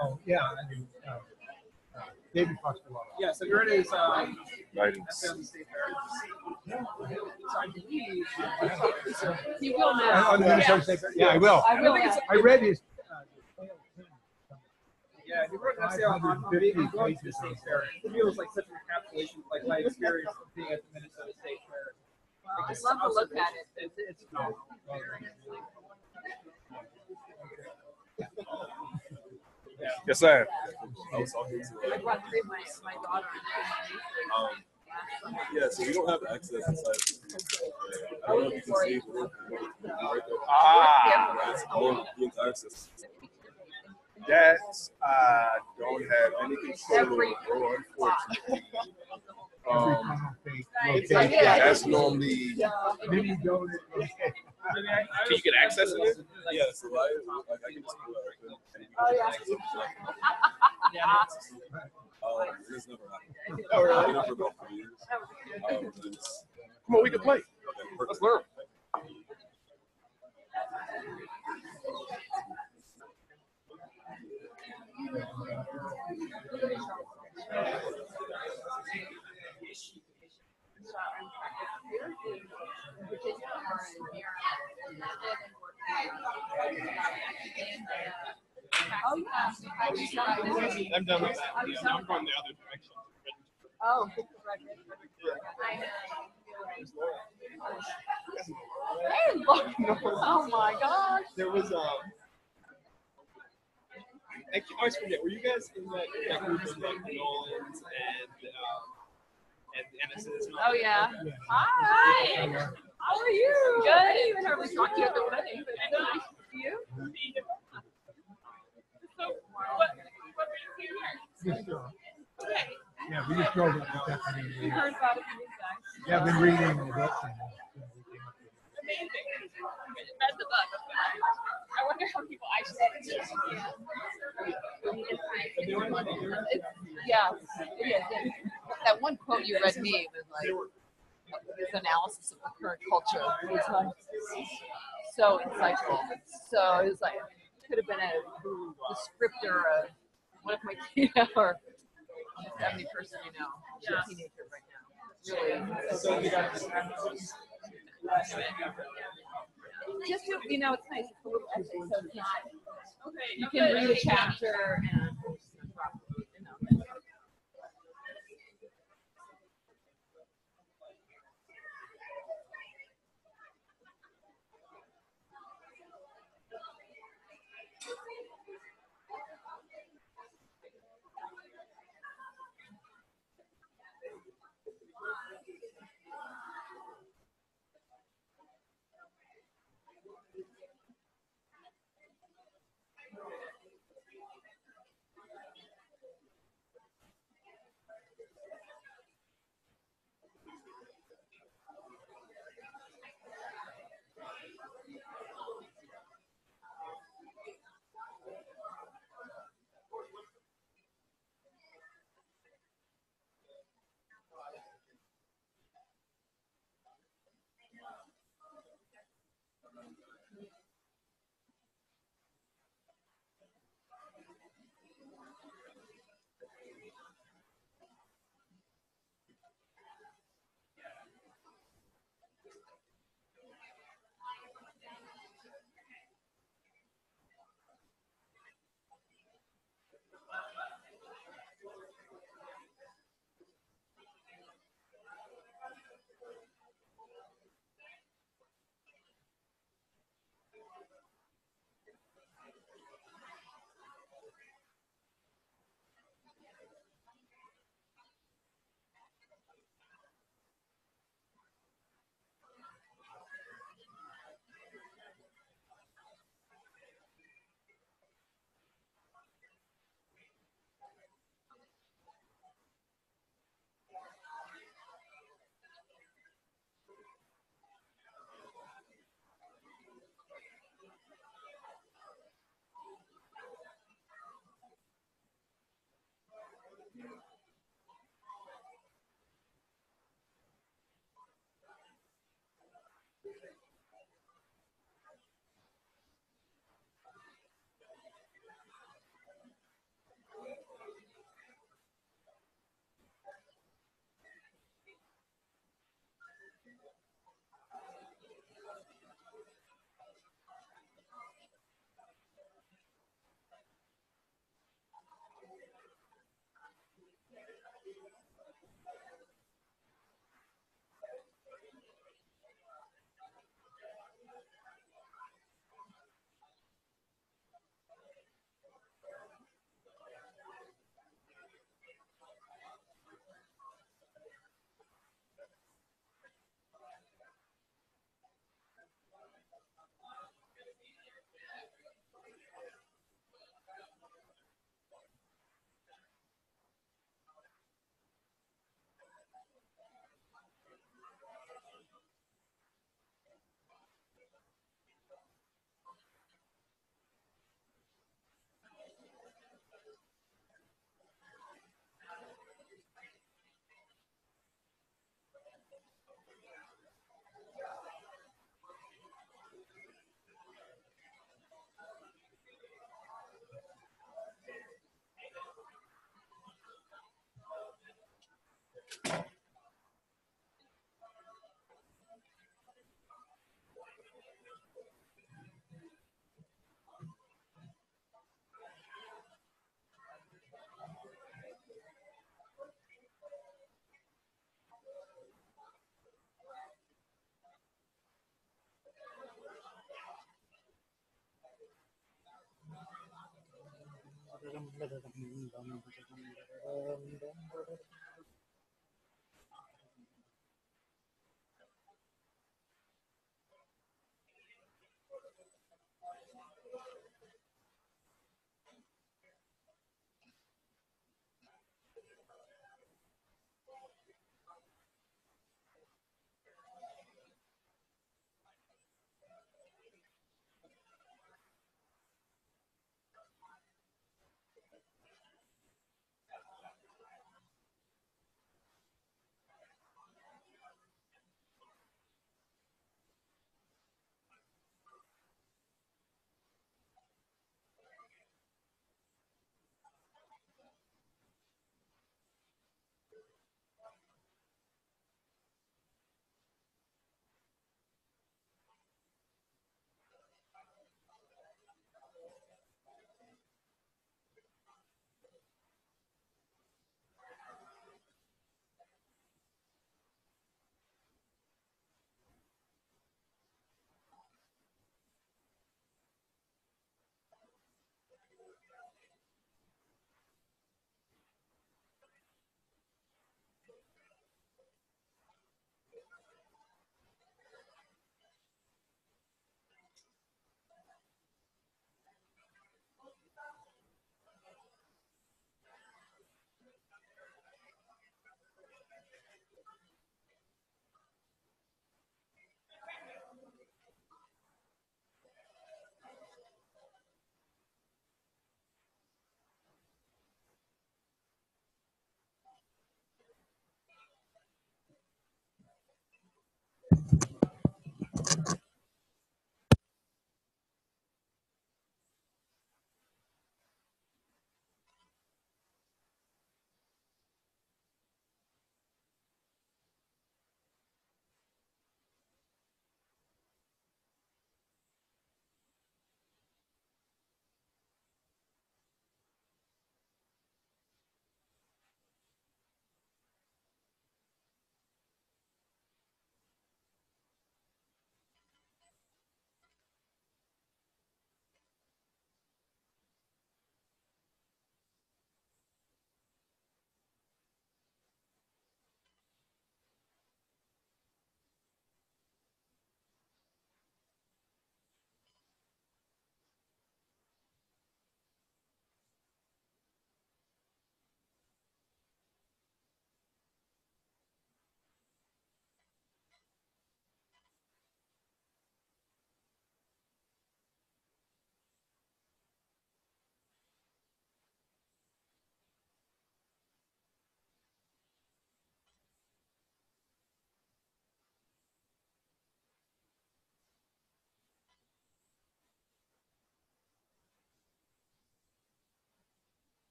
Oh, yeah, I do. David talks a lot. Yes, have you read his Writings. essay on the State Fair? So I believe You will now. On the Minnesota State Fair? Yeah, I will. I will. I read his. Yeah, he wrote an essay on being going to the State Fair. To me, it was like such an encapsulation, like my experience of being at the Minnesota State Fair. I'd love to look at it. It's phenomenal. Yes, sir. I brought three of my daughter. Yeah, so we don't have access inside. I don't know if you can see the the entire system. That don't have any control over, unfortunately. That's normally. Then you go to. So you can access it? Yeah, so I can just do it. Oh, yeah. It's never happened. Oh, really? I've been for about 3 years. Come on, we can play. Okay, Let's learn. Oh, yeah. I'm done with that. Yeah, now I'm going the other direction. Oh. Hey, look. Oh, my gosh. There was I always forget. Were you guys in that group of like Nolans and Ennis's? Oh, yeah. Hi. How are you? Good. I didn't even hardly talk to you at the wedding, but it's nice to see you. So, what were you here? Yeah, we just drove up this afternoon. We heard about it from these guys. Yeah, I've been reading the book. Amazing. Read the book. I wonder how people actually yeah, it is. That one quote you read me was like this analysis of the current culture. It was like so insightful. So it was like could have been a descriptor of one of my or a 70 person, teenager right now. Really. So you guys just to, it's nice. It's a little essay, so it's not. Okay. You can read a chapter and.